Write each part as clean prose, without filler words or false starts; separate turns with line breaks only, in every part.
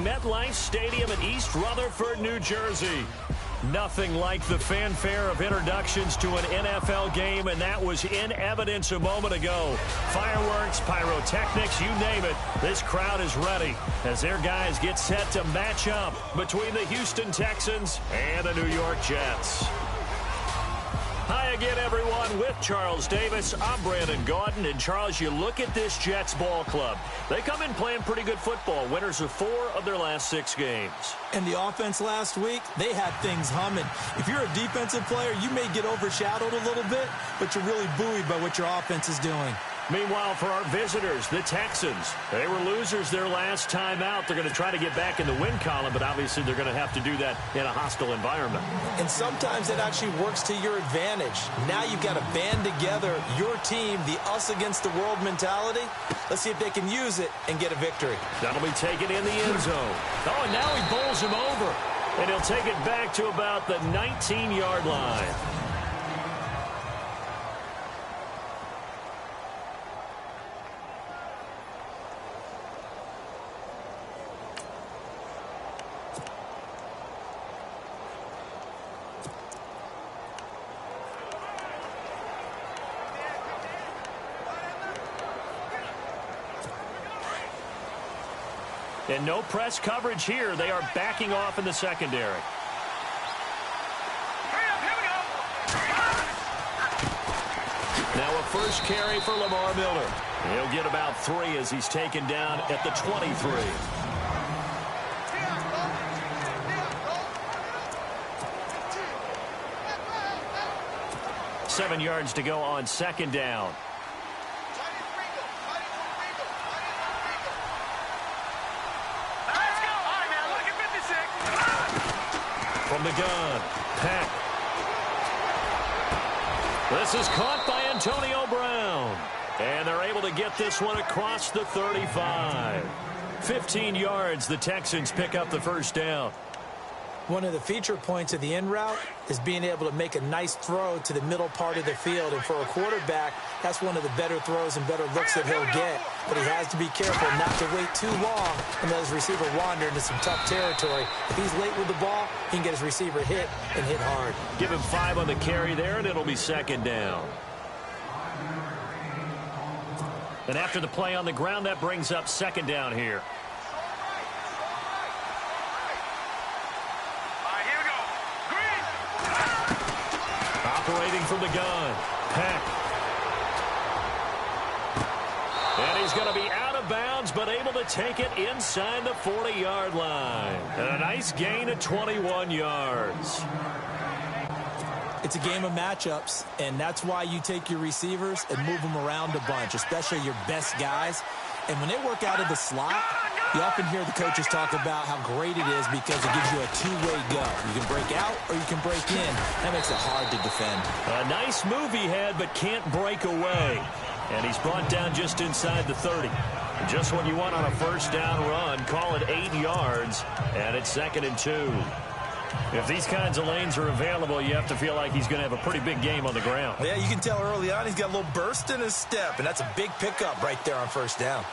MetLife Stadium in East Rutherford, New Jersey. Nothing like the fanfare of introductions to an NFL game, and that was in evidence a moment ago. Fireworks, pyrotechnics, you name it. This crowd is ready as their guys get set to match up between the Houston Texans and the New York Jets. Hi again, everyone. With Charles Davis, I'm Brandon Gaudin. And, Charles, you look at this Jets ball club. They come in playing pretty good football, winners of 4 of their last 6 games.
And the offense last week, they had things humming. If you're a defensive player, you may get overshadowed a little bit, but you're really buoyed by what your offense is doing.
Meanwhile, for our visitors, the Texans, they were losers their last time out. They're going to try to get back in the win column, but obviously they're going to have to do that in a hostile environment.
And sometimes it actually works to your advantage. Now you've got to band together your team, the us against the world mentality. Let's see if they can use it and get a victory.
That'll be taken in the end zone. Oh, and now he bowls him over. And he'll take it back to about the 19-yard line. And no press coverage here. They are backing off in the secondary. Now a first carry for Lamar Miller. He'll get about 3 as he's taken down at the 23. Seven yards to go on second down. From the gun, Peck. This is caught by Antonio Brown. And they're able to get this one across the 35. 15 yards, the Texans pick up the first down.
One of the feature points of the in route is being able to make a nice throw to the middle part of the field. And for a quarterback, that's one of the better throws and better looks that he'll get. But he has to be careful not to wait too long and let his receiver wander into some tough territory. If he's late with the ball, he can get his receiver hit and hit hard.
Give him 5 on the carry there, and it'll be second down. And after the play on the ground, that brings up second down here. Operating from the gun, Peck. And he's going to be out of bounds, but able to take it inside the 40-yard line. And a nice gain of 21 yards.
It's a game of matchups, and that's why you take your receivers and move them around a bunch, especially your best guys. And when they work out of the slot, you often hear the coaches talk about how great it is because it gives you a two-way go. You can break out or you can break in. That makes it hard to defend.
A nice move he had, but can't break away. And he's brought down just inside the 30. Just what you want on a first down run. Call it 8 yards, and it's 2nd and 2. If these kinds of lanes are available, you have to feel like he's going to have a pretty big game on the ground.
Yeah, you can tell early on he's got a little burst in his step, and that's a big pickup right there on first down.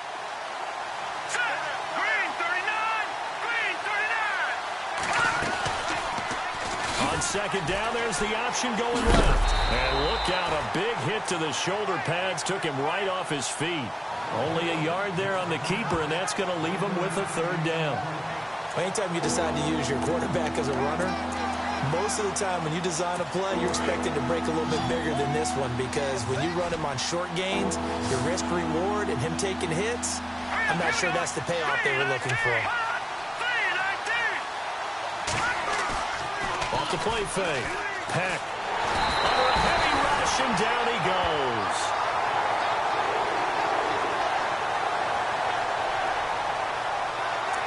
On second down, there's the option going left. And look out, a big hit to the shoulder pads took him right off his feet. Only a yard there on the keeper, and that's going to leave him with a third down.
Anytime you decide to use your quarterback as a runner, most of the time when you design a play, you're expecting to break a little bit bigger than this one because when you run him on short gains, your risk-reward and him taking hits, I'm not sure that's the payoff they were looking for.
Off the play fake. Peck. Under a heavy rush, and down he goes.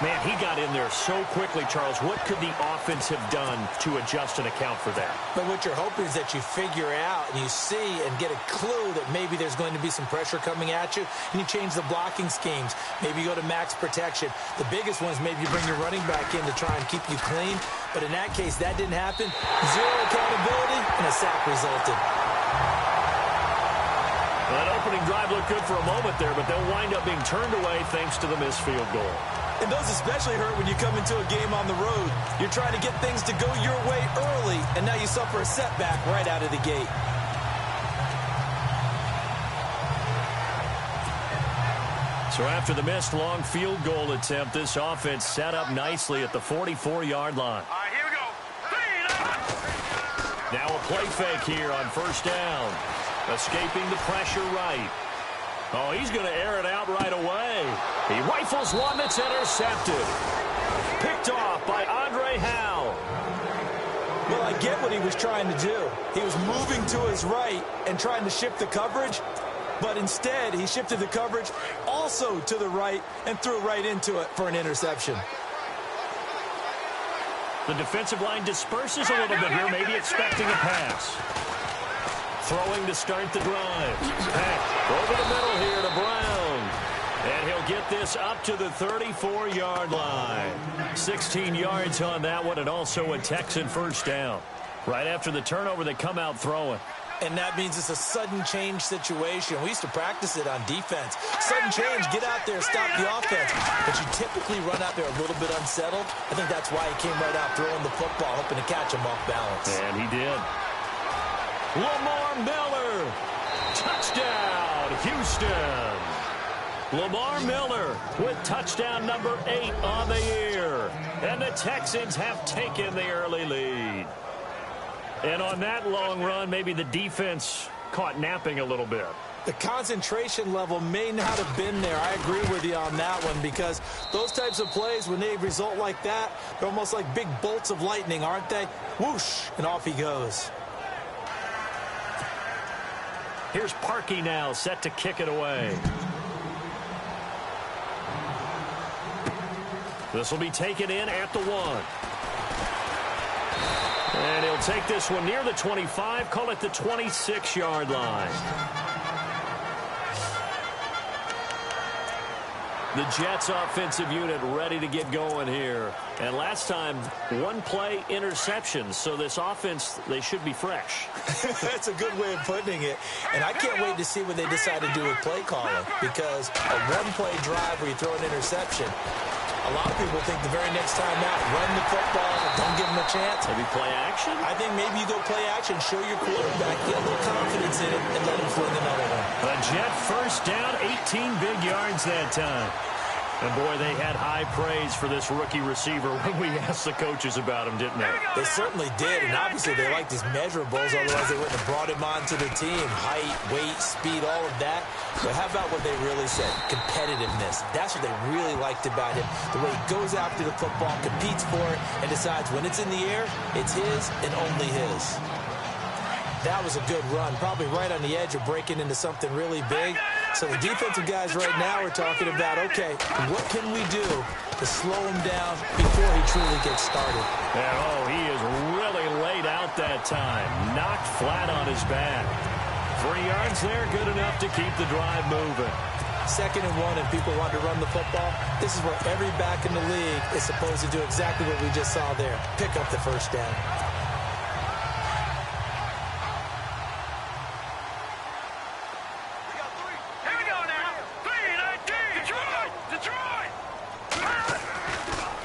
Man, he got in there so quickly, Charles. What could the offense have done to adjust and account for that?
But what you're hoping is that you figure out and you see and get a clue that maybe there's going to be some pressure coming at you, and you change the blocking schemes. Maybe you go to max protection. The biggest one is maybe you bring your running back in to try and keep you clean. But in that case, that didn't happen. Zero accountability, and a sack resulted.
Well, that opening drive looked good for a moment there, but they'll wind up being turned away thanks to the missed field goal.
And those especially hurt when you come into a game on the road. You're trying to get things to go your way early, and now you suffer a setback right out of the gate.
So after the missed long field goal attempt, this offense set up nicely at the 44-yard line.
All right, here we go.
Now a play fake here on first down. Escaping the pressure right. Oh, he's going to air it out right away. He rifles one that's intercepted. Picked off by Andre Howe.
Well, I get what he was trying to do. He was moving to his right and trying to shift the coverage. But instead, he shifted the coverage also to the right and threw right into it for an interception.
The defensive line disperses a little bit here, maybe expecting a pass. Throwing to start the drive. Peck over the middle here to Brown. And he'll get this up to the 34-yard line. 16 yards on that one, and also a Texan first down. Right after the turnover, they come out throwing.
And that means it's a sudden change situation. We used to practice it on defense. Sudden change, get out there, stop the offense. But you typically run out there a little bit unsettled. I think that's why he came right out throwing the football, hoping to catch him off balance.
And he did. Lamar Miller. Touchdown, Houston. Lamar Miller with touchdown number 8 on the year. And the Texans have taken the early lead. And on that long run, maybe the defense caught napping a little bit.
The concentration level may not have been there. I agree with you on that one, because those types of plays, when they result like that, they're almost like big bolts of lightning, aren't they? Whoosh, and off he goes.
Here's Parkey now, set to kick it away. This will be taken in at the 1. And he'll take this one near the 25, call it the 26-yard line. The Jets offensive unit ready to get going here. And last time, one play interception. So this offense, they should be fresh.
That's a good way of putting it. And I can't wait to see what they decide to do with play calling, because a one-play drive where you throw an interception, a lot of people think the very next time out, run the football, don't give them a chance.
Maybe play action?
I think maybe you go play action, show your quarterback, get a little confidence in it, and let him fling another one.
A Jet first down, 18 big yards that time. And, boy, they had high praise for this rookie receiver when we asked the coaches about him, didn't they?
They certainly did, and obviously they liked his measurables, otherwise they wouldn't have brought him onto the team. Height, weight, speed, all of that. But how about what they really said? Competitiveness. That's what they really liked about him. The way he goes after the football, competes for it, and decides when it's in the air, it's his and only his. That was a good run, probably right on the edge of breaking into something really big. So the defensive guys right now are talking about, okay, what can we do to slow him down before he truly gets started?
And, oh, he is really laid out that time. Knocked flat on his back. 3 yards there, good enough to keep the drive moving.
2nd and 1, and people want to run the football. This is where every back in the league is supposed to do exactly what we just saw there. Pick up the first down.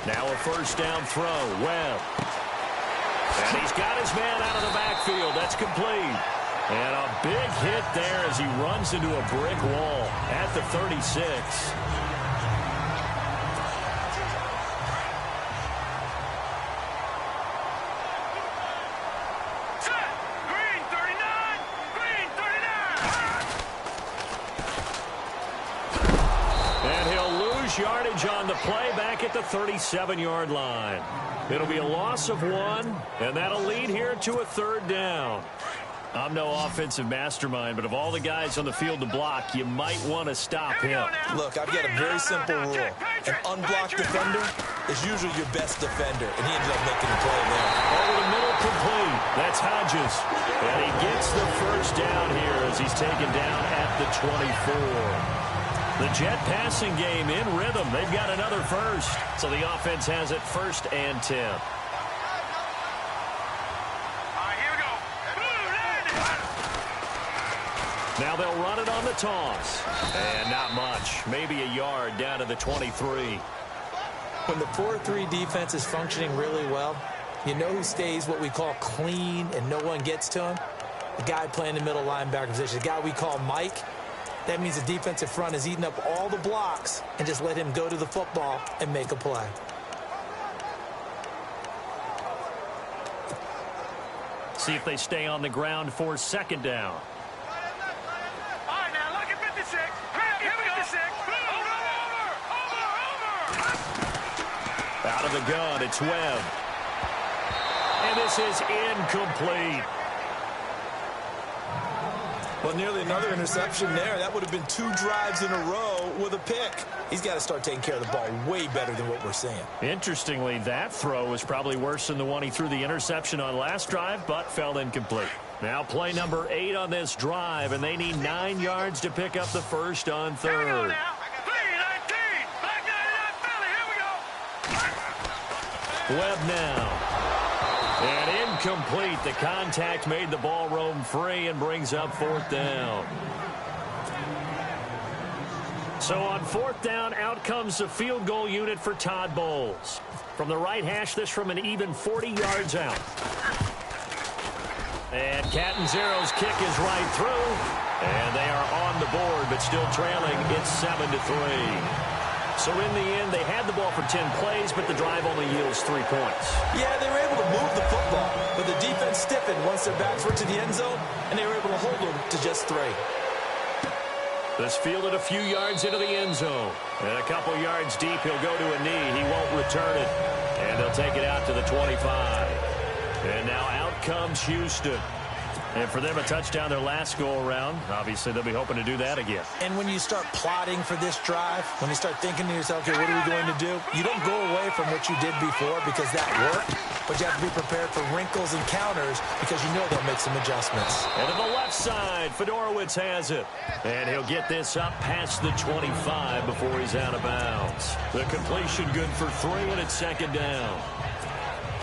Now a first down throw. Webb. And he's got his man out of the backfield. That's complete. And a big hit there as he runs into a brick wall at the 36.
Green 39! Green 39!
And he'll lose yardage on the play back at the 37-yard line. It'll be a loss of 1, and that'll lead here to a 3rd down. I'm no offensive mastermind, but of all the guys on the field to block, you might want to stop him.
Look, I've got a very simple rule. An unblocked defender is usually your best defender, and he ended up making a play there.
Over the middle, complete. That's Hodges. And he gets the first down here as he's taken down at the 24. The Jet passing game in rhythm. They've got another first. So the offense has it 1st and 10. Now they'll run it on the toss. And not much. Maybe a yard down to the 23.
When the 4-3 defense is functioning really well, you know who stays what we call clean and no one gets to him? The guy playing the middle linebacker position, the guy we call Mike. That means the defensive front is eating up all the blocks and just let him go to the football and make a play.
See if they stay on the ground for second down.
All right, now look at 56. Here we go. 56. Over.
Out of the gun, it's Webb. And this is incomplete.
Well, nearly another interception there. That would have been 2 drives in a row with a pick. He's got to start taking care of the ball way better than what we're seeing.
Interestingly, that throw was probably worse than the one he threw the interception on last drive, but fell incomplete. Now play number 8 on this drive, and they need 9 yards to pick up the first on
Here we go
third.
now. 3-19. Black 99 Philly. Here we go.
Webb now. And incomplete. The contact made the ball roam free and brings up fourth down. So on fourth down, out comes the field goal unit for Todd Bowles. From the right hash, this from an even 40 yards out. And Catanzaro's kick is right through. And they are on the board, but still trailing. It's 7-3. So in the end, they had the ball for 10 plays, but the drive only yields 3 points.
Yeah, they were able to move the football, but the defense stiffened once their backs were to the end zone, and they were able to hold them to just 3.
This fielded a few yards into the end zone. And a couple yards deep, he'll go to a knee. He won't return it. And they'll take it out to the 25. And now out comes Houston. And for them, a touchdown their last go-around. Obviously, they'll be hoping to do that again.
And when you start plotting for this drive, when you start thinking to yourself, okay, what are we going to do? You don't go away from what you did before because that worked, but you have to be prepared for wrinkles and counters because you know they'll make some adjustments.
And to the left side, Fedorowicz has it. And he'll get this up past the 25 before he's out of bounds. The completion good for 3, and it's second down.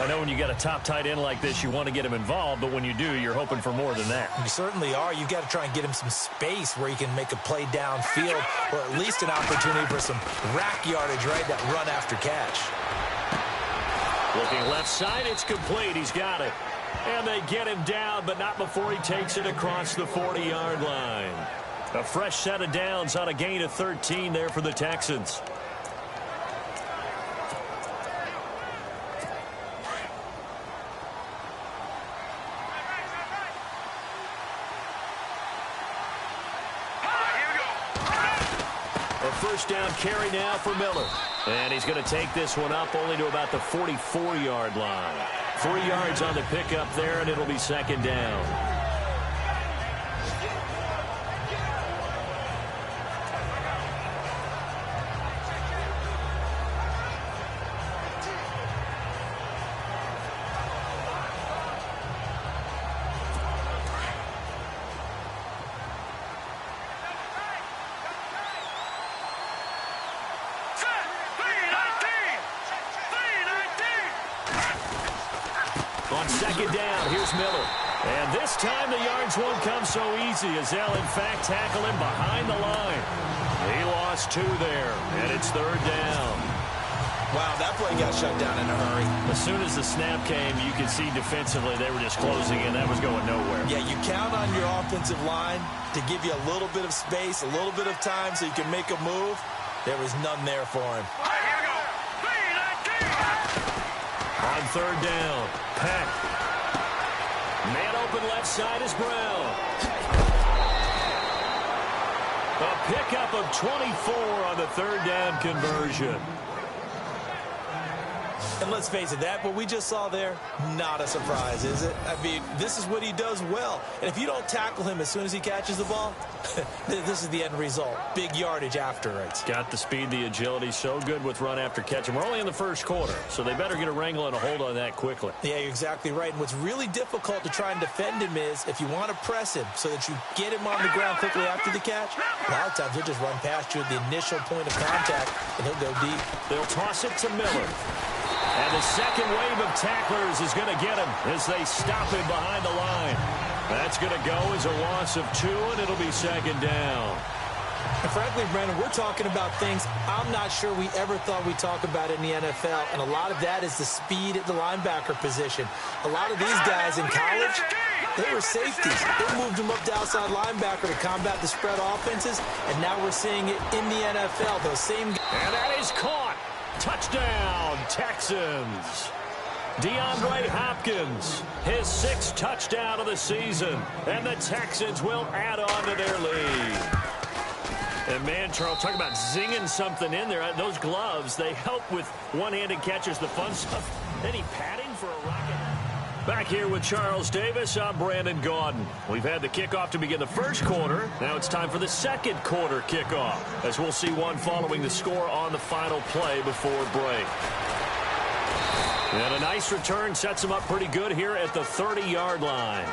I know when you got a top tight end like this, you want to get him involved, but when you do, you're hoping for more than that.
You certainly are. You've got to try and get him some space where he can make a play downfield or at least an opportunity for some rack yardage, right, that run after catch.
Looking left side, it's complete. He's got it. And they get him down, but not before he takes it across the 40-yard line. A fresh set of downs on a gain of 13 there for the Texans. First down carry now for Miller. And he's going to take this one up only to about the 44-yard line. 3 yards on the pickup there, and it'll be second down. Second down, here's Miller. And this time the yards won't come so easy as they'll in fact tackle him behind the line. He lost 2 there, and it's third down.
Wow, that play got shut down in a hurry.
As soon as the snap came, you could see defensively they were just closing in. That was going nowhere.
Yeah, you count on your offensive line to give you a little bit of space, a little bit of time so you can make a move. There was none there for him.
All right, here we go. 3-19.
On third down, Peck. Man open left side is Brown. A pickup of 24 on the third down conversion.
And let's face it, that what we just saw there, not a surprise, is it? I mean, this is what he does well. And if you don't tackle him as soon as he catches the ball, this is the end result. Big yardage after it.
Got the speed, the agility, so good with run after catch. And we're only in the first quarter, so they better get a wrangle and a hold on that quickly.
Yeah, you're exactly right. And what's really difficult to try and defend him is if you want to press him so that you get him on the ground quickly after the catch, a lot of times he'll just run past you at the initial point of contact, and he'll go deep.
They'll toss it to Miller. And the second wave of tacklers is going to get him as they stop him behind the line. That's going to go as a loss of 2, and it'll be second down.
And frankly, Brandon, we're talking about things I'm not sure we ever thought we'd talk about in the NFL, and a lot of that is the speed at the linebacker position. A lot of these guys in college, they were safeties. They moved them up to outside linebacker to combat the spread offenses, and now we're seeing it in the NFL. Those same guys.
And that is caught. Touchdown, Texans. DeAndre Hopkins, his 6th touchdown of the season, and the Texans will add on to their lead. And, man, Charles, talk about zinging something in there. Those gloves, they help with one-handed catches, the fun stuff. Any padding for a rocket? Back here with Charles Davis, I'm Brandon Gaudin. We've had the kickoff to begin the first quarter. Now it's time for the second quarter kickoff, as we'll see one following the score on the final play before break. And a nice return sets him up pretty good here at the 30-yard line.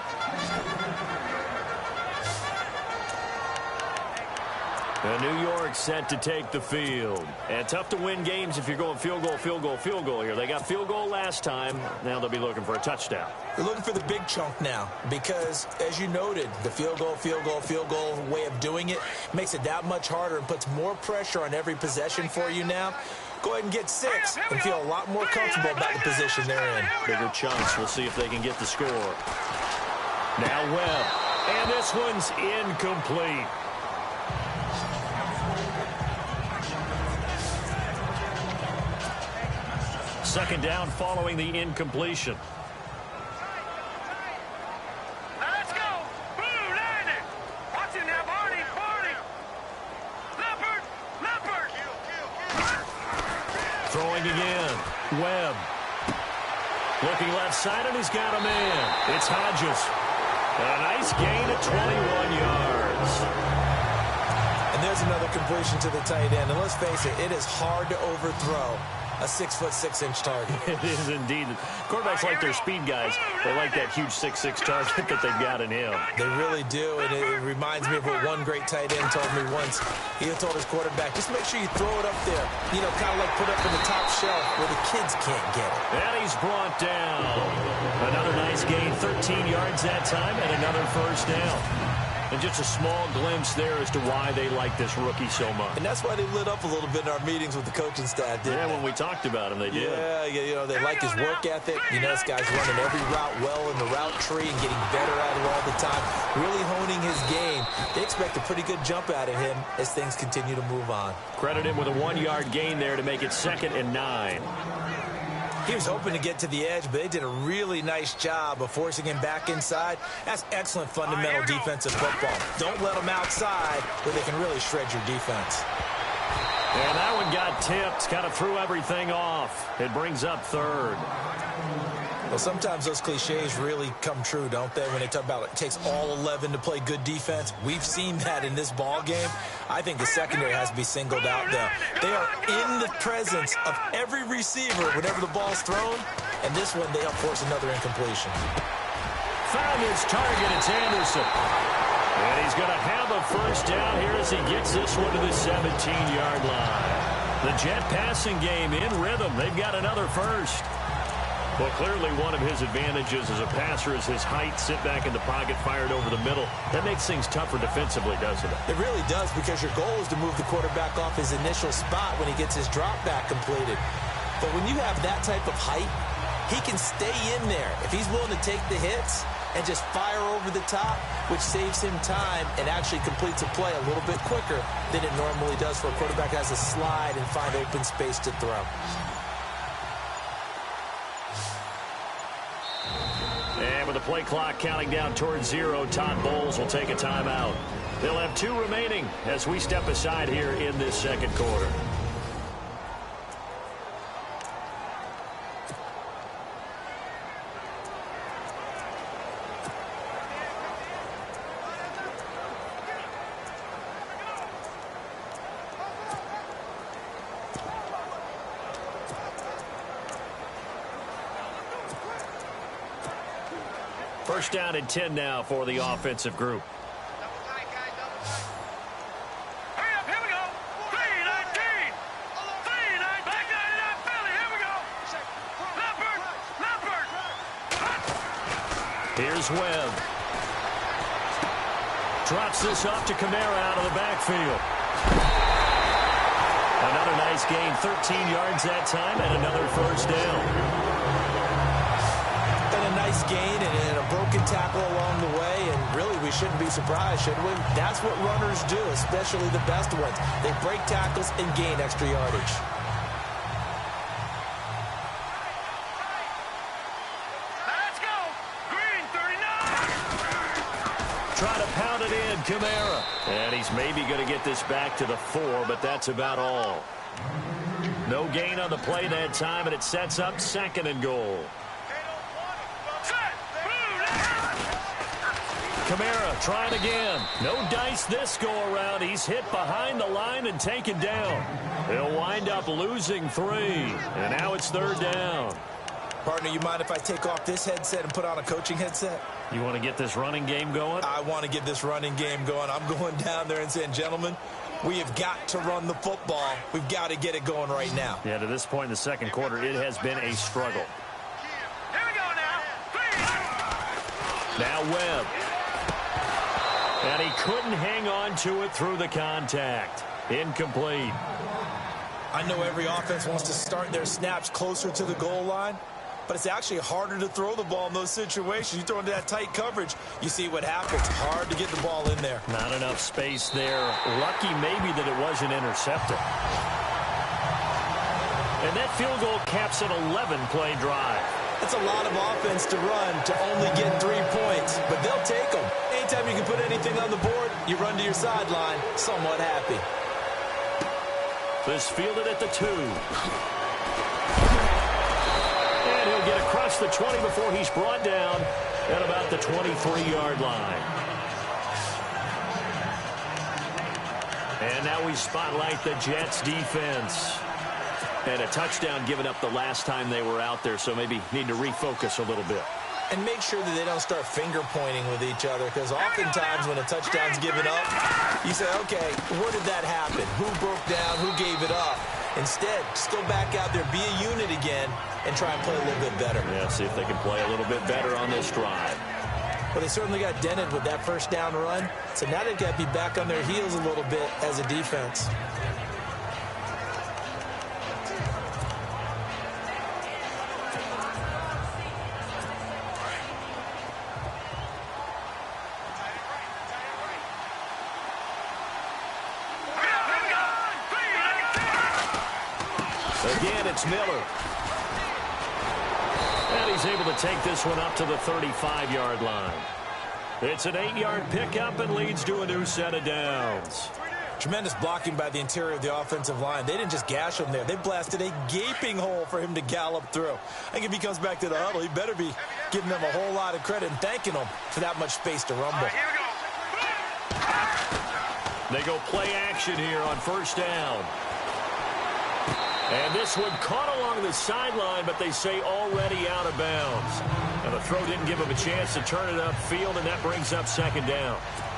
And New York set to take the field. And tough to win games if you're going field goal, field goal, field goal here. They got field goal last time. Now they'll be looking for a touchdown.
They're looking for the big chunk now because, as you noted, the field goal, field goal, field goal way of doing it makes it that much harder and puts more pressure on every possession for you now. Go ahead and get 6 and feel a lot more comfortable about the position they're in.
Bigger chunks. We'll see if they can get the score. Now Webb. And this one's incomplete. Second down following the incompletion.
Now let's go. Blue, landed. Watch it now, Barney. Leopard.
Throwing again. Webb. Looking left side, and he's got a man. It's Hodges. A nice gain at 21 yards.
And there's another completion to the tight end. And let's face it, it is hard to overthrow a 6'6" target.
It is indeed. Quarterbacks like their speed guys. They like that huge 6'6" target that they've got in him.
They really do, and it reminds me of what one great tight end told me once. He told his quarterback, just make sure you throw it up there. You know, kind of like put up in the top shelf where the kids can't get it.
And he's brought down. Another nice gain, 13 yards that time, and another first down. And just a small glimpse there as to why they like this rookie so much.
And that's why they lit up a little bit in our meetings with the coaching staff, didn't they?
When we talked about him, they did.
Yeah, you know, they like his work ethic. You know, this guy's running every route well in the route tree and getting better at it all the time, really honing his game. They expect a pretty good jump out of him as things continue to move on.
Credit him with a 1-yard gain there to make it 2nd and 9.
He was hoping to get to the edge, but they did a really nice job of forcing him back inside. That's excellent fundamental defensive football. Don't let them outside where they can really shred your defense.
And that one got tipped, kind of threw everything off. It brings up 3rd.
Well, sometimes those cliches really come true, don't they? When they talk about it takes all 11 to play good defense. We've seen that in this ball game. I think the secondary has to be singled out, though. They are in the presence of every receiver whenever the ball's thrown, and this one they help force another incompletion.
Found his target. It's Anderson. And he's going to have a first down here as he gets this one to the 17-yard line. The Jet passing game in rhythm. They've got another first. Well, clearly one of his advantages as a passer is his height, sit back in the pocket, fired over the middle. That makes things tougher defensively, doesn't it?
It really does, because your goal is to move the quarterback off his initial spot when he gets his drop back completed. But when you have that type of height, he can stay in there if he's willing to take the hits and just fire over the top, which saves him time and actually completes a play a little bit quicker than it normally does for a quarterback that has to slide and find open space to throw.
And with the play clock counting down towards 0, Todd Bowles will take a timeout. They'll have 2 remaining as we step aside here in this second quarter. First down and 10 now for the offensive group.
Hurry up, here we go. 3-19. 3-9. Back 99 Philly, here we go. Leopard.
Here's Webb. Drops this off to Kamara out of the backfield. Nice gain, 13 yards that time, and another first down.
And a nice gain and a broken tackle along the way, and really we shouldn't be surprised, should we? That's what runners do, especially the best ones. They break tackles and gain extra yardage.
Let's go. Green 39.
Trying to pound it in, Kamara. And he's maybe going to get this back to the 4, but that's about all. No gain on the play that time, and it sets up 2nd and goal. Kamara trying again. No dice this go-around. He's hit behind the line and taken down. He'll wind up losing 3, and now it's 3rd down.
Partner, you mind if I take off this headset and put on a coaching headset?
You want to get this running game going?
I want to get this running game going. I'm going down there and saying, gentlemen, we have got to run the football. We've got to get it going right now.
Yeah, to this point in the second quarter, it has been a struggle.
Here we go now.
Now Webb. And he couldn't hang on to it through the contact. Incomplete.
I know every offense wants to start their snaps closer to the goal line, but it's actually harder to throw the ball in those situations. You throw into that tight coverage, you see what happens. Hard to get the ball in there.
Not enough space there. Lucky maybe that it wasn't intercepted. And that field goal caps an 11-play drive.
That's a lot of offense to run to only get 3 points, but they'll take them. Anytime you can put anything on the board, you run to your sideline somewhat happy.
This fielded at the 2. And he'll get across the 20 before he's brought down at about the 23-yard line. And now we spotlight the Jets defense. And a touchdown given up the last time they were out there, so maybe need to refocus a little bit.
And make sure that they don't start finger-pointing with each other, because oftentimes when a touchdown's given up, you say, okay, where did that happen? Who broke down? Who gave it up? Instead, just go back out there, be a unit again, and try and play a little bit better.
Yeah, see if they can play a little bit better on this drive.
Well, they certainly got dented with that first down run, so now they've got to be back on their heels a little bit as a defense.
Again, it's Miller. And he's able to take this one up to the 35-yard line. It's an 8-yard pickup and leads to a new set of downs.
Tremendous blocking by the interior of the offensive line. They didn't just gash him there. They blasted a gaping hole for him to gallop through. I think if he comes back to the huddle, he better be giving them a whole lot of credit and thanking them for that much space to rumble.
Here we go.
They go play action here on first down. And this one caught along the sideline, but they say already out of bounds. And the throw didn't give him a chance to turn it upfield, and that brings up 2nd down.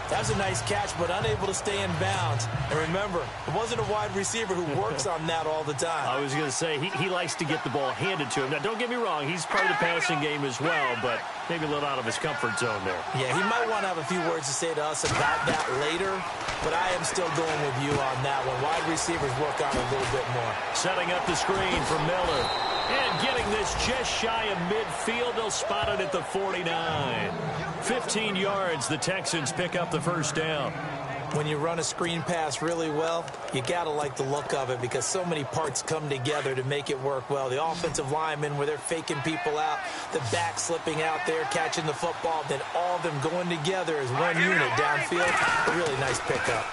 That's a nice catch, but unable to stay in bounds. And remember, it wasn't a wide receiver who works on that all the time.
I was going to say, he likes to get the ball handed to him. Now, don't get me wrong, he's part of the passing game as well, but maybe a little out of his comfort zone there.
Yeah, he might want to have a few words to say to us about that later, but I am still going with you on that one. Wide receivers work on it a little bit more.
Setting up the screen for Miller. And getting this just shy of midfield. They'll spot it at the 49. 15 yards. The Texans pick up the first down.
When you run a screen pass really well, you got to like the look of it because so many parts come together to make it work well. The offensive linemen where they're faking people out, the back slipping out there, catching the football, then all of them going together as one unit downfield. A really nice pickup.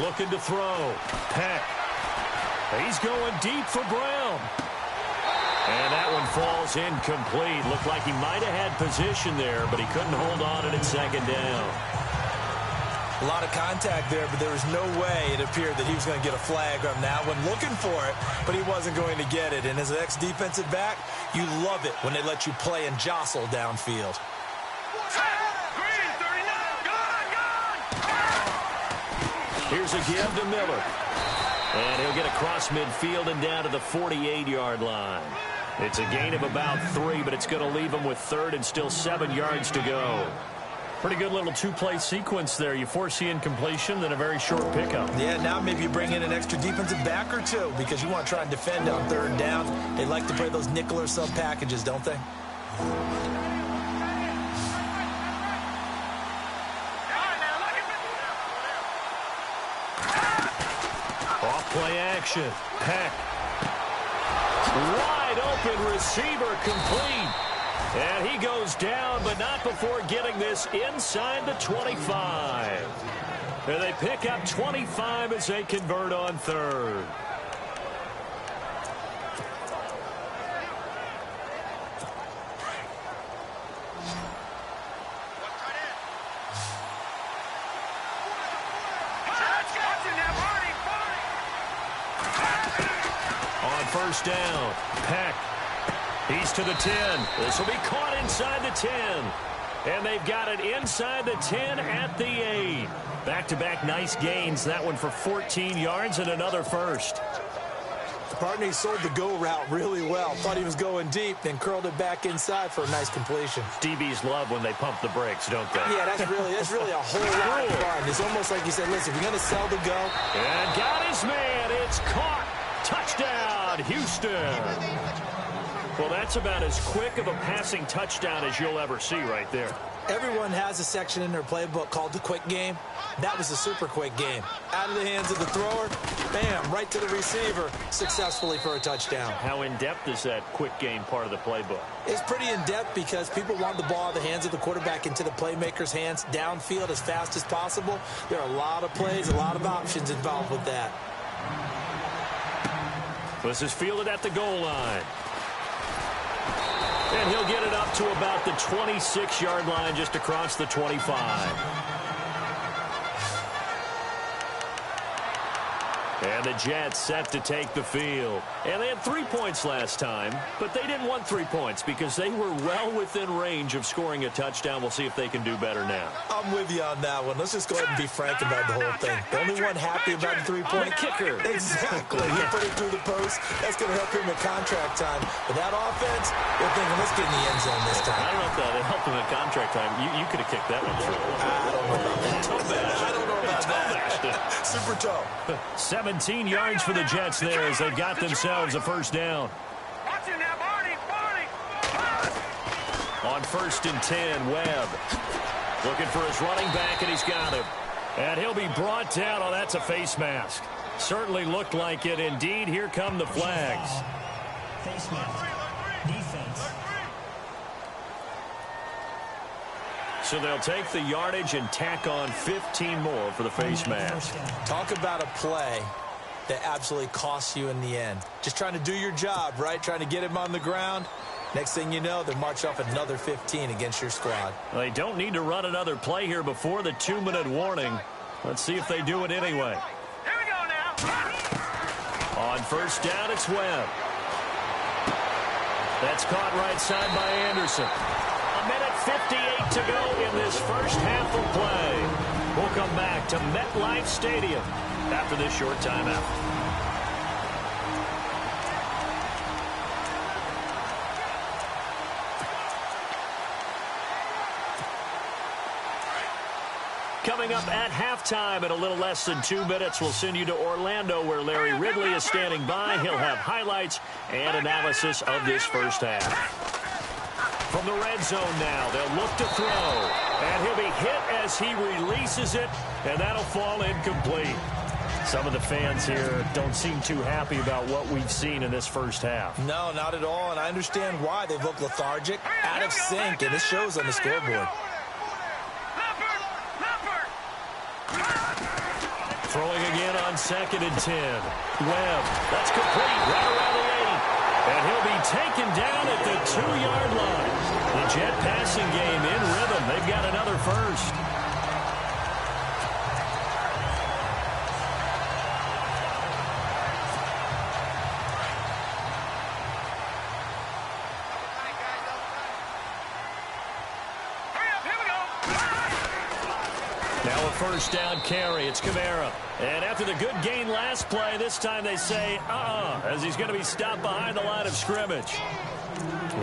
Looking to throw. Peck. He's going deep for Brown. And that one falls incomplete. Looked like he might have had position there, but he couldn't hold on to it at 2nd down.
A lot of contact there, but there was no way it appeared that he was going to get a flag on that one. Looking for it, but he wasn't going to get it. And as an ex-defensive back, you love it when they let you play and jostle downfield.
Green 39. Gone.
Here's a give to Miller. And he'll get across midfield and down to the 48-yard line. It's a gain of about 3, but it's going to leave him with 3rd and still 7 yards to go. Pretty good little two-play sequence there. You force the incompletion, then a very short pickup.
Yeah, now maybe you bring in an extra defensive back or two because you want to try and defend on third down. They like to play those nickel or sub packages, don't they?
Off-play action. Peck. Wide open receiver complete. And he goes down, but not before getting this inside the 25. And they pick up 25 as they convert on third. On first down, Peck. He's to the 10. This will be caught inside the 10. And they've got it inside the 10 at the 8. Back-to-back nice gains. That one for 14 yards and another first.
Partner, he sold the go route really well. Thought he was going deep, then curled it back inside for a nice completion.
DBs love when they pump the brakes, don't they?
Yeah, that's really a whole lot of fun. It's almost like you said, listen, we're going to sell the go.
And got his man. It's caught. Touchdown, Houston. Well, that's about as quick of a passing touchdown as you'll ever see right there.
Everyone has a section in their playbook called the quick game. That was a super quick game. Out of the hands of the thrower, bam, right to the receiver, successfully for a touchdown.
How in-depth is that quick game part of the playbook?
It's pretty in-depth because people want the ball in the hands of the quarterback into the playmaker's hands downfield as fast as possible. There are a lot of plays, a lot of options involved with that.
This is fielded at the goal line. And he'll get it up to about the 26-yard line just across the 25. And the Jets set to take the field. And they had 3 points last time, but they didn't want 3 points because they were well within range of scoring a touchdown. We'll see if they can do better now.
I'm with you on that one. Let's just go ahead and be frank about the whole thing. The only one happy about the 3-point
kicker.
Exactly. He put it through the post. That's going to help him at contract time. But that offense, they're thinking, let's get in the end zone this time.
I don't know if that helped him at contract time. You could have kicked that one through.
I don't know about that.
I don't know about that.
Super toe.
17 yards for the Jets there as they've got themselves a first down. On 1st and 10, Webb looking for his running back, and he's got him. And he'll be brought down. Oh, that's a face mask. Certainly looked like it. Indeed, here come the flags.
Face mask. Defense.
So they'll take the yardage and tack on 15 more for the face mask.
Talk about a play that absolutely costs you in the end. Just trying to do your job, right? Trying to get him on the ground. Next thing you know, they march off another 15 against your squad.
Well, they don't need to run another play here before the 2-minute warning. Let's see if they do it anyway.
Here we go now.
On first down, it's Webb. That's caught right side by Anderson. 1:58 to go in this first half of play. We'll come back to MetLife Stadium after this short timeout. Coming up at halftime in a little less than 2 minutes, we'll send you to Orlando where Larry Ridley is standing by. He'll have highlights and analysis of this first half. From the red zone now, they'll look to throw. And he'll be hit as he releases it, and that'll fall incomplete. Some of the fans here don't seem too happy about what we've seen in this first half.
No, not at all, and I understand why. They've looked lethargic, out of sync, and it shows on the scoreboard.
Throwing again on 2nd and 10. Webb, that's complete right around the 8. And he'll be taken down at the 2-yard line. The Jet passing game in rhythm. They've got another first. Now a first down carry. It's Kamara. And after the good gain last play, this time they say, as he's going to be stopped behind the line of scrimmage.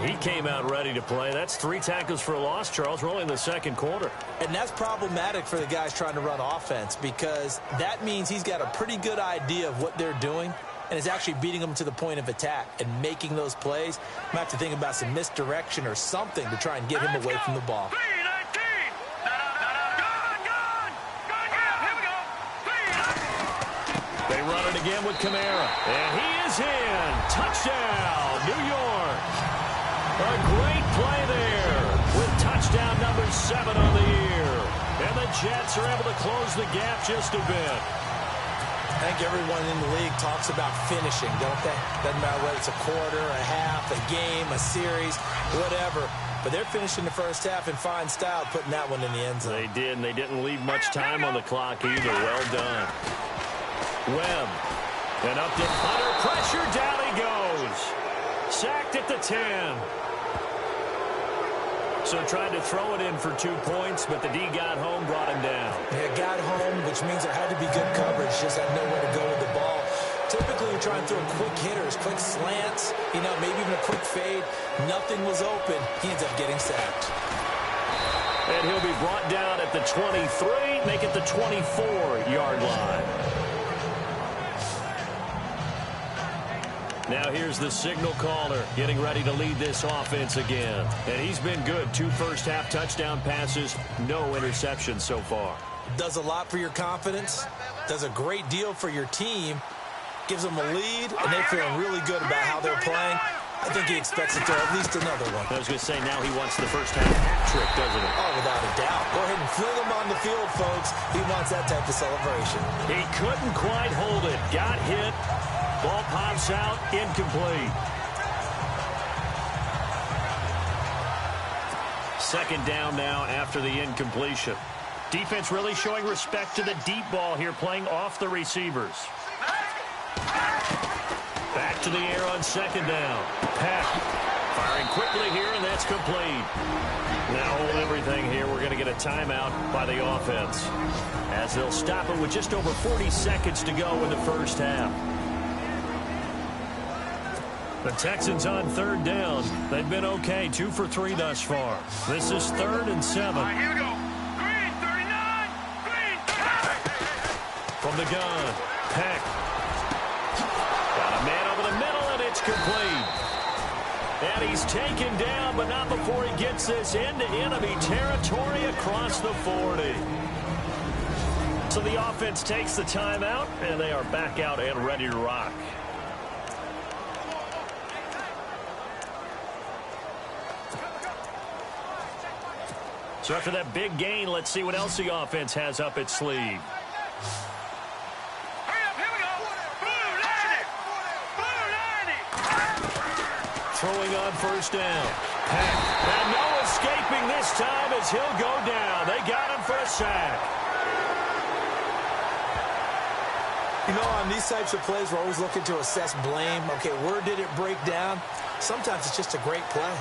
He came out ready to play. That's 3 tackles for a loss, Charles. We're only in the second quarter.
And that's problematic for the guys trying to run offense because that means he's got a pretty good idea of what they're doing and is actually beating them to the point of attack and making those plays. Might have to think about some misdirection or something to try and get him away from the ball.
They run it again with Kamara. And he is in. Touchdown, New York. A great play there with touchdown number 7 on the year. And the Jets are able to close the gap just a bit.
I think everyone in the league talks about finishing, don't they? Doesn't matter whether it's a quarter, a half, a game, a series, whatever. But they're finishing the first half in fine style, putting that one in the end zone.
They did, and they didn't leave much time on the clock either. Well done. Webb. And up to under pressure. Down he goes. Sacked at the 10. So tried to throw it in for 2 points, but the D got home, brought him down.
Yeah, got home, which means there had to be good coverage. Just had nowhere to go with the ball. Typically, you're trying to throw quick hitters, quick slants, maybe even a quick fade. Nothing was open. He ends up getting sacked.
And he'll be brought down at the 23, make it the 24-yard line. Now here's the signal caller getting ready to lead this offense again. And he's been good. 2 first-half touchdown passes, no interceptions so far.
Does a lot for your confidence. Does a great deal for your team. Gives them a lead, and they're feeling really good about how they're playing. I think he expects to throw at least another one.
I was going to say, now he wants the first-half hat trick, doesn't he?
Oh, without a doubt. Go ahead and fling him on the field, folks. He wants that type of celebration.
He couldn't quite hold it. Got hit. Ball pops out, incomplete. Second down now after the incompletion. Defense really showing respect to the deep ball here, playing off the receivers. Back to the air on second down. Peck firing quickly here, and that's complete. Now hold everything here. We're going to get a timeout by the offense, as they'll stop it with just over 40 seconds to go in the first half. The Texans on third down. They've been okay, 2 for 3 thus far. This is 3rd and 7.
All right, here we go. Green, 39. Green, 30.
From the gun, Peck. Got a man over the middle, and it's complete. And he's taken down, but not before he gets this into enemy territory across the 40. So the offense takes the timeout, and they are back out and ready to rock. So after that big gain, let's see what else the offense has up its sleeve.
Hurry up, here we go. Blue 90. Blue 90.
Throwing on first down. Peck. And no escaping this time as he'll go down. They got him for a sack.
On these types of plays, we're always looking to assess blame. Okay, where did it break down? Sometimes it's just a great play.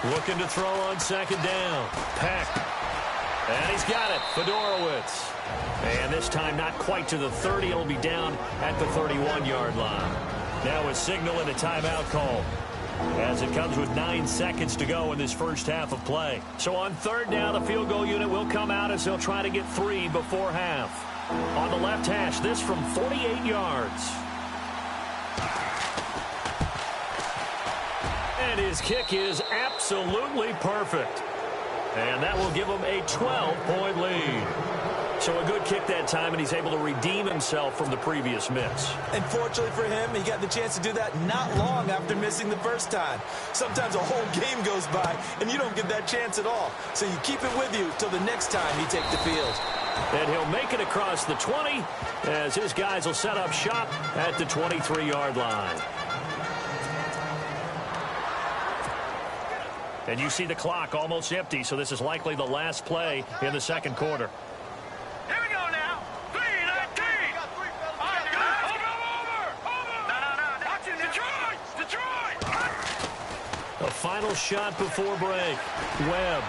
Looking to throw on second down. Peck. And he's got it. Fedorowicz. And this time not quite to the 30. It'll be down at the 31-yard line. Now a signal and a timeout call, as it comes with 9 seconds to go in this first half of play. So on third down, the field goal unit will come out as they'll try to get 3 before half. On the left hash, this from 48 yards. And his kick is absolutely perfect. And that will give him a 12-point lead. So a good kick that time, and he's able to redeem himself from the previous miss.
And fortunately for him, he got the chance to do that not long after missing the first time. Sometimes a whole game goes by, and you don't get that chance at all. So you keep it with you till the next time you take the field.
And he'll make it across the 20, as his guys will set up shop at the 23-yard line. And you see the clock almost empty, so this is likely the last play in the second quarter.
Here we go now. 3:19.
A final shot before break. Webb.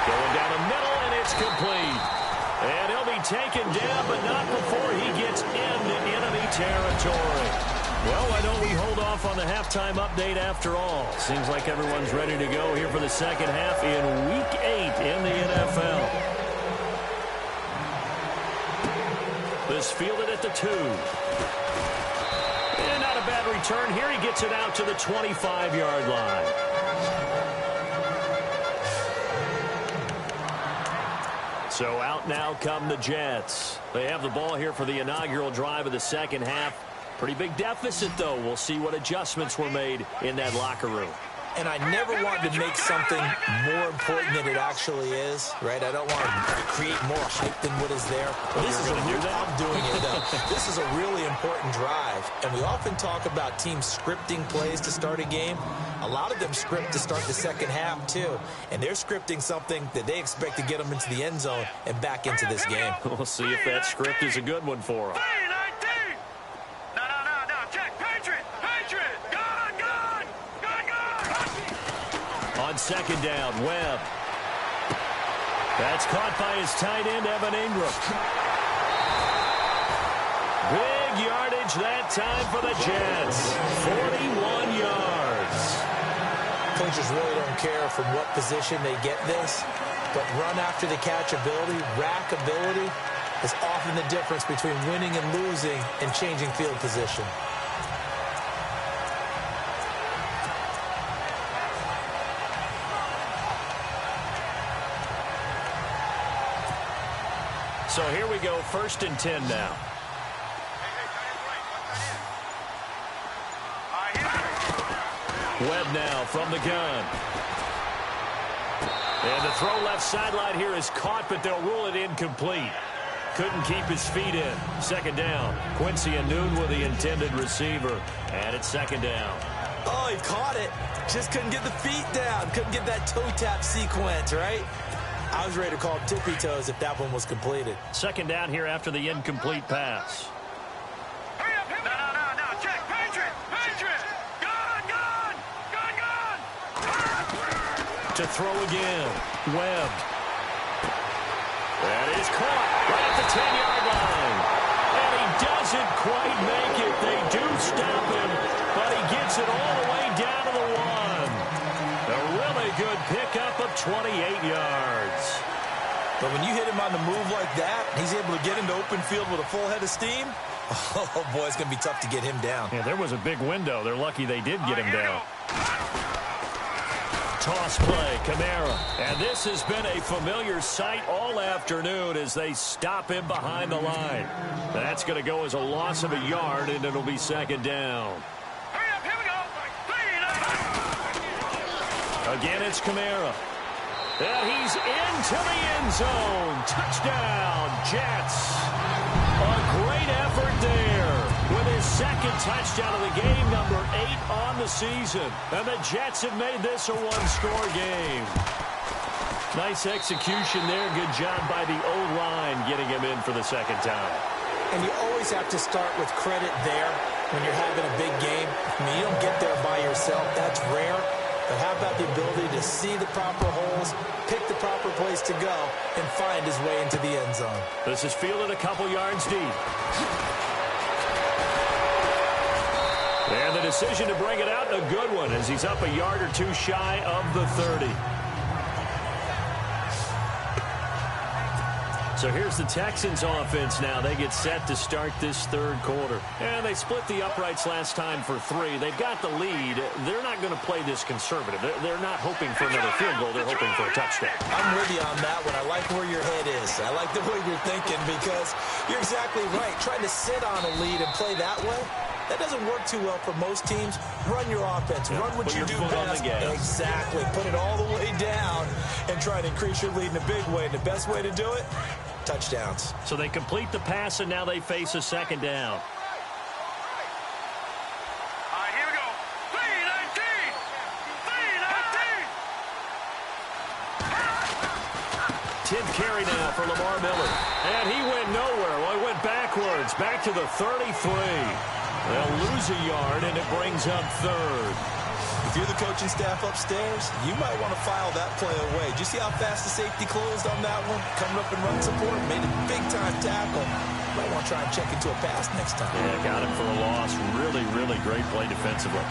Going down the middle, and it's complete. And he'll be taken down, but not before he gets into enemy territory. Well, why don't we hold off on the halftime update after all? Seems like everyone's ready to go here for the second half in Week 8 in the NFL. This fielded at the 2. And not a bad return here. He gets it out to the 25-yard line. So out now come the Jets. They have the ball here for the inaugural drive of the second half. Pretty big deficit, though. We'll see what adjustments were made in that locker room.
And I never want to make something more important than it actually is, right? I don't want to create more hype than what is there. But this is I'm doing it, though. This is a really important drive. And we often talk about teams scripting plays to start a game. A lot of them script to start the second half, too. And they're scripting something that they expect to get them into the end zone and back into this game.
We'll see if that script is a good one for them. On second down, Webb. That's caught by his tight end, Evan Ingram. Big yardage that time for the Jets. 41 yards.
Coaches really don't care from what position they get this, but run after the catch ability, rack ability, is often the difference between winning and losing and changing field position.
So here we go, 1st and 10 now. Webb now from the gun. And the throw left sideline here is caught, but they'll rule it incomplete. Couldn't keep his feet in. Second down. Quincy and Noon with the intended receiver. And it's second down.
Oh, he caught it. Just couldn't get the feet down. Couldn't get that toe tap sequence, right? I was ready to call tippy toes if that one was completed.
Second down here after the incomplete pass.
Hurry up, hit me. No. Check. Patriot. Gun.
To throw again. Webb. That is caught right at the 10-yard line. And he doesn't quite make it. They do stop him, but he gets it all the way down to the 1. A really good pickup of 28 yards.
But when you hit him on the move like that, he's able to get into open field with a full head of steam. Oh, boy, it's going to be tough to get him down.
Yeah, there was a big window. They're lucky they did get him down. Toss play, Kamara. And this has been a familiar sight all afternoon as they stop him behind the line. That's going to go as a loss of a yard, and it'll be second down.
Hurry up, here we go.
Again, it's Kamara. And he's into the end zone. Touchdown, Jets. A great effort there with his second touchdown of the game, number 8 on the season. And the Jets have made this a one-score game. Nice execution there. Good job by the O-line getting him in for the second time.
And you always have to start with credit there when you're having a big game. I mean, you don't get there by yourself. That's rare. But how about the ability to see the proper holes, pick the proper place to go, and find his way into the end zone?
This is fielded a couple yards deep. And the decision to bring it out, a good one, as he's up a yard or two shy of the 30. So here's the Texans offense now. They get set to start this third quarter. And they split the uprights last time for 3. They've got the lead. They're not going to play this conservative. They're not hoping for another field goal. They're hoping for a touchdown.
I'm with you on that one. I like where your head is. I like the way you're thinking because you're exactly right. Trying to sit on a lead and play that way, that doesn't work too well for most teams. Run your offense.
Yeah,
run what you do best. Exactly. Put it all the way down and try to increase your lead in a big way. And the best way to do it, touchdowns.
So they complete the pass, and now they face a second down.
All right, here we go. 3-19.
10th carry now for Lamar Miller. And he went nowhere. Well, he went backwards, back to the 33. They'll lose a yard, and it brings up third.
If you're the coaching staff upstairs, you might want to file that play away. Did you see how fast the safety closed on that one? Coming up and run support, made a big-time tackle. Might want to try and check into a pass next time.
Yeah, got him for a loss. Really, really great play defensively.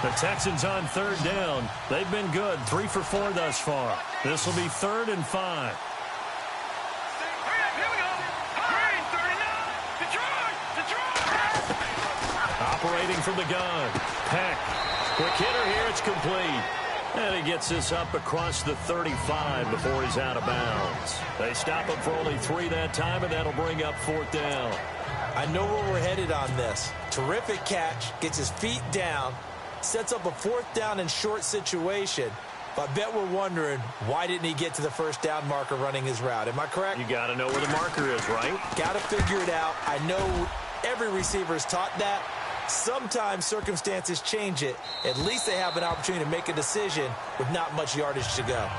The Texans on third down. They've been good, 3 for 4 thus far. This will be 3rd and 5. Operating from the gun. Peck. Quick hitter here. It's complete. And he gets this up across the 35 before he's out of bounds. They stop him for only 3 that time, and that'll bring up 4th down.
I know where we're headed on this. Terrific catch. Gets his feet down. Sets up a 4th down and short situation. But I bet we're wondering, why didn't he get to the 1st down marker running his route? Am I correct?
You got to know where the marker is, right?
Got to figure it out. I know every receiver is taught that. Sometimes circumstances change it. At least they have an opportunity to make a decision with not much yardage to go.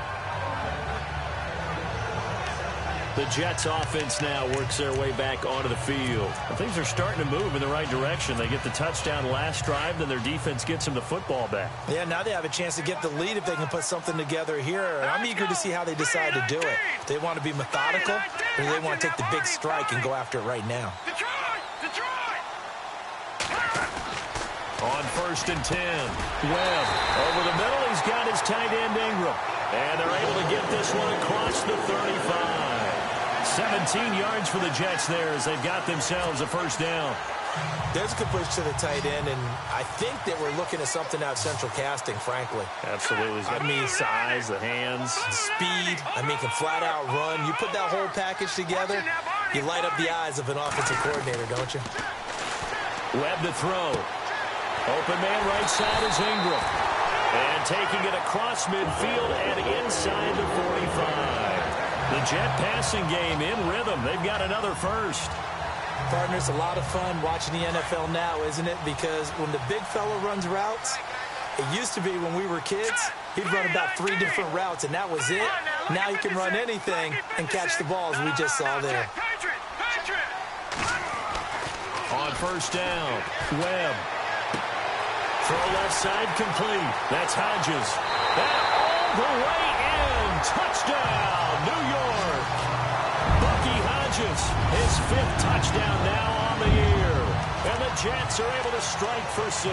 The Jets offense now works their way back onto the field. And things are starting to move in the right direction. They get the touchdown last drive, then their defense gets them the football back.
Yeah, now they have a chance to get the lead if they can put something together here. And I'm eager to see how they decide to do it. Do they want to be methodical, or do they want to take the big strike and go after it right now?
On 1st and 10, Webb over the middle. He's got his tight end Ingram. And they're able to get this one across the 35. 17 yards for the Jets there as they've got themselves a 1st down.
There's a good push to the tight end, and I think that we're looking at something out central casting, frankly.
Absolutely. I mean, size, the hands.
Speed. I mean, can flat out run. You put that whole package together, you light up the eyes of an offensive coordinator, don't you?
Webb to throw. Open man right side is Ingram. And taking it across midfield and inside the 45. The Jet passing game in rhythm. They've got another 1st.
Partner, it's a lot of fun watching the NFL now, isn't it? Because when the big fella runs routes, it used to be when we were kids, he'd run about 3 different routes, and that was it. Now he can run anything and catch the balls we just saw there.
On 1st down, Webb. Throw left side complete. That's Hodges. That all the way in. Touchdown, New York. Bucky Hodges, his 5th touchdown now on the year. And the Jets are able to strike for 6.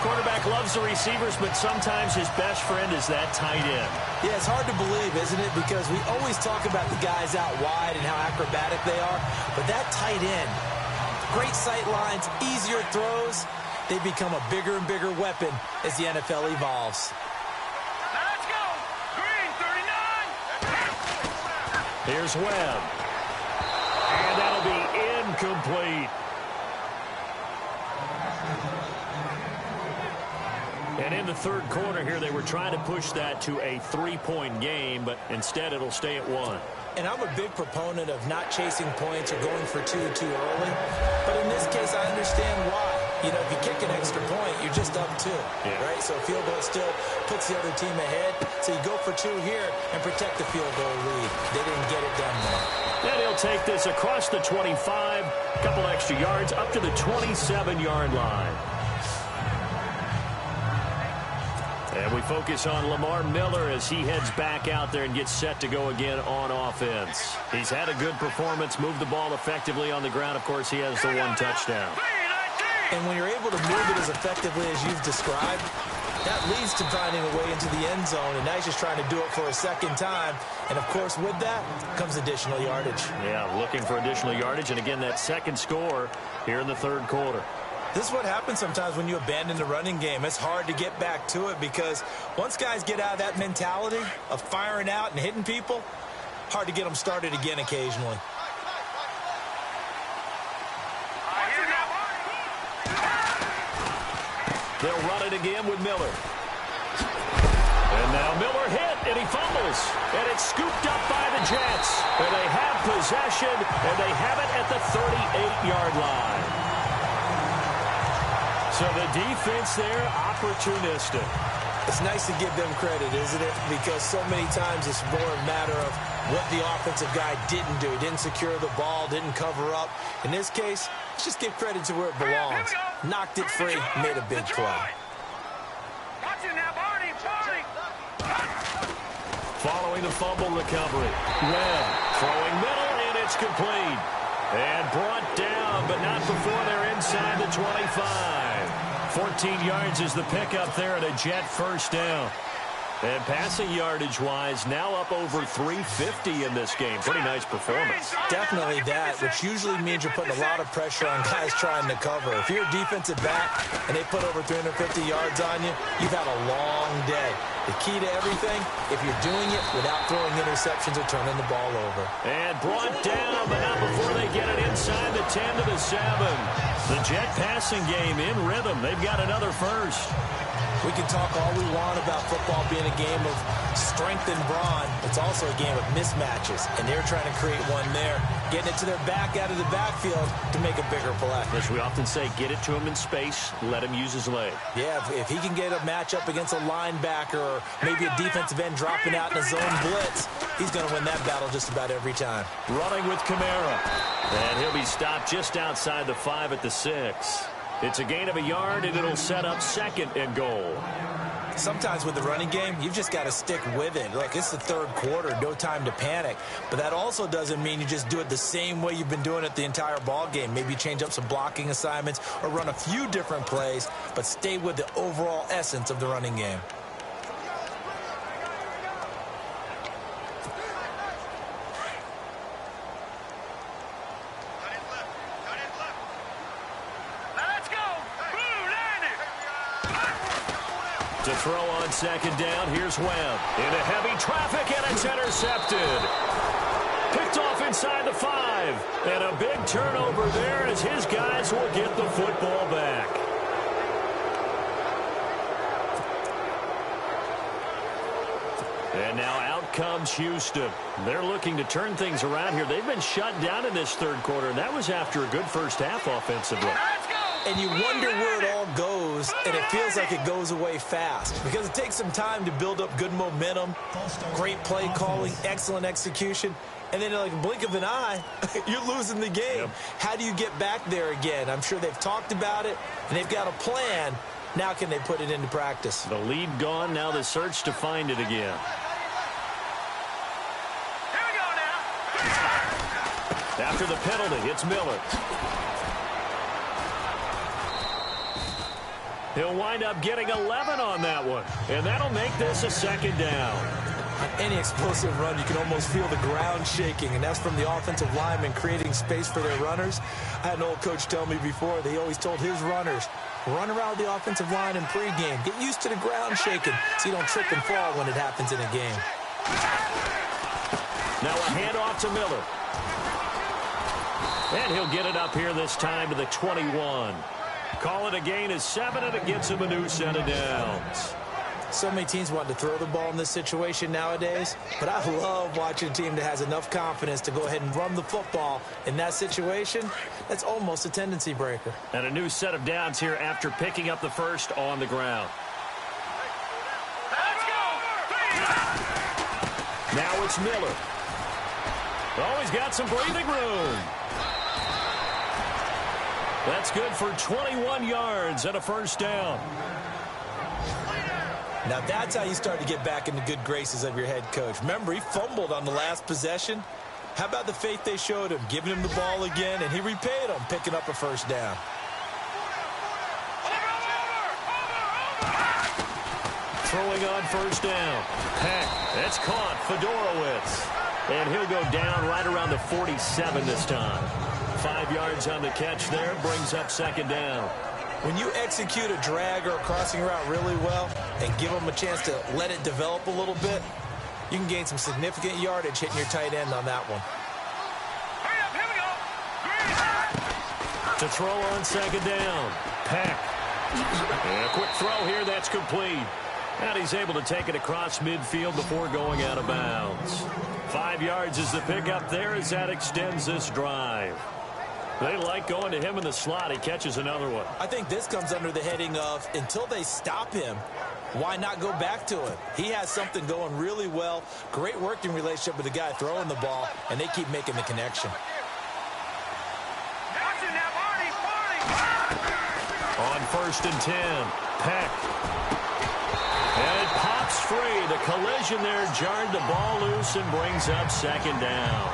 Quarterback loves the receivers, but sometimes his best friend is that tight end.
Yeah, it's hard to believe, isn't it? Because we always talk about the guys out wide and how acrobatic they are. But that tight end, great sight lines, easier throws. They become a bigger and bigger weapon as the NFL evolves.
Now let's go. Green, 39.
Here's Webb. And that'll be incomplete. And in the 3rd quarter here, they were trying to push that to a 3-point game, but instead it'll stay at 1.
And I'm a big proponent of not chasing points or going for 2 too early. But in this case, I understand why. You know, if you kick an extra point, you're just up 2, right? So a field goal still puts the other team ahead. So you go for 2 here and protect the field goal lead. They didn't get it done there.
And he'll take this across the 25, a couple extra yards, up to the 27-yard line. And we focus on Lamar Miller as he heads back out there and gets set to go again on offense. He's had a good performance, moved the ball effectively on the ground. Of course, he has the 1 touchdown.
And when you're able to move it as effectively as you've described, that leads to finding a way into the end zone. And now he's just trying to do it for a 2nd time. And, of course, with that comes additional yardage.
Yeah, looking for additional yardage. And, again, that 2nd score here in the 3rd quarter.
This is what happens sometimes when you abandon the running game. It's hard to get back to it because once guys get out of that mentality of firing out and hitting people, hard to get them started again occasionally.
They'll run it again with Miller. And now Miller hit, and he fumbles. And it's scooped up by the Jets. And they have possession, and they have it at the 38-yard line. So the defense there, opportunistic.
It's nice to give them credit, isn't it? Because so many times it's more a matter of what the offensive guy didn't do. He didn't secure the ball, didn't cover up. In this case, let's just give credit to where it belongs. Knocked it free, made a big play.
Watch it now, Barney.
Following the fumble recovery. Webb throwing middle, and it's complete. And brought down, but not before they're inside the 25. 14 yards is the pickup there at a Jet first down. And passing yardage-wise, now up over 350 in this game. Pretty nice performance.
Definitely that, which usually means you're putting a lot of pressure on guys trying to cover. If you're a defensive back and they put over 350 yards on you, you've had a long day. The key to everything, if you're doing it without throwing interceptions or turning the ball over.
And brought down, but not before they get it inside the 10 to the 7. The Jet passing game in rhythm. They've got another first.
We can talk all we want about football being a game of strength and brawn. It's also a game of mismatches, and they're trying to create one there, getting it to their back out of the backfield to make a bigger play.
As we often say, get it to him in space, let him use his leg.
Yeah, if he can get a matchup against a linebacker or maybe a defensive end dropping out in a zone blitz, he's going to win that battle just about every time.
Running with Kamara, and he'll be stopped just outside the 5 at the 6. It's a gain of a yard, and it'll set up 2nd and goal.
Sometimes with the running game, you've just got to stick with it. Look, it's the third quarter, no time to panic. But that also doesn't mean you just do it the same way you've been doing it the entire ball game. Maybe change up some blocking assignments or run a few different plays, but stay with the overall essence of the running game.
To throw on 2nd down, here's Webb. Into heavy traffic, and it's intercepted. Picked off inside the 5. And a big turnover there as his guys will get the football back. And now out comes Houston. They're looking to turn things around here. They've been shut down in this third quarter, and that was after a good first half offensively.
And you wonder where it all goes, and it feels like it goes away fast because it takes some time to build up good momentum, great play calling, excellent execution, and then like a blink of an eye, you're losing the game. Yep. How do you get back there again? I'm sure they've talked about it, and they've got a plan. Now can they put it into practice?
The lead gone, now the search to find it again.
Here we go now.
After the penalty, it's Miller. He'll wind up getting 11 on that one, and that'll make this a 2nd down.
On any explosive run, you can almost feel the ground shaking, and that's from the offensive linemen creating space for their runners. I had an old coach tell me before, he always told his runners, run around the offensive line in pregame. Get used to the ground shaking so you don't trip and fall when it happens in a game.
Now a handoff to Miller. And he'll get it up here this time to the 21. Call it a gain of 7, and it gets him a new set of downs.
So many teams want to throw the ball in this situation nowadays, but I love watching a team that has enough confidence to go ahead and run the football in that situation. That's almost a tendency breaker.
And a new set of downs here after picking up the first on the ground.
Let's go.
Now it's Miller. Oh, he's got some breathing room. That's good for 21 yards and a first down.
Now that's how you start to get back in the good graces of your head coach. Remember, he fumbled on the last possession. How about the faith they showed him, giving him the ball again, and he repaid them, picking up a first down.
Throwing on first down. Peck, that's caught. Fedorowicz. And he'll go down right around the 47 this time. 5 yards on the catch there, brings up 2nd down.
When you execute a drag or a crossing route really well and give them a chance to let it develop a little bit, you can gain some significant yardage hitting your tight end on that one.
Hurry up, here we go.
To throw on 2nd down. Peck. And a quick throw here, that's complete. And he's able to take it across midfield before going out of bounds. 5 yards is the pickup there as that extends this drive. They like going to him in the slot. He catches another one.
I think this comes under the heading of until they stop him, why not go back to it? He has something going really well. Great working relationship with the guy throwing the ball, and they keep making the connection.
On 1st and 10, Peck. And it pops free. The collision there jarred the ball loose and brings up 2nd down.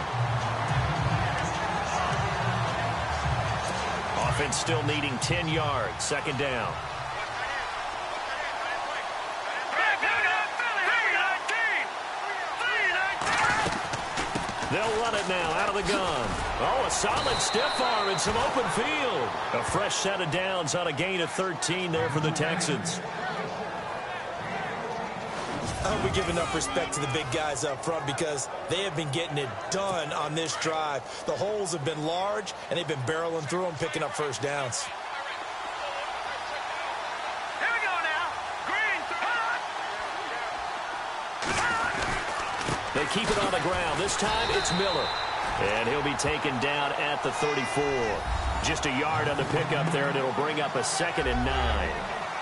Offense still needing 10 yards. 2nd down. They'll run it now out of the gun. Oh, a solid stiff arm and some open field. A fresh set of downs on a gain of 13 there for the Texans.
I hope we give enough respect to the big guys up front because they have been getting it done on this drive. The holes have been large, and they've been barreling through them, picking up first downs.
Here we go now. Green.
They keep it on the ground. This time it's Miller. And he'll be taken down at the 34. Just a yard on the pickup there, and it'll bring up a 2nd and 9.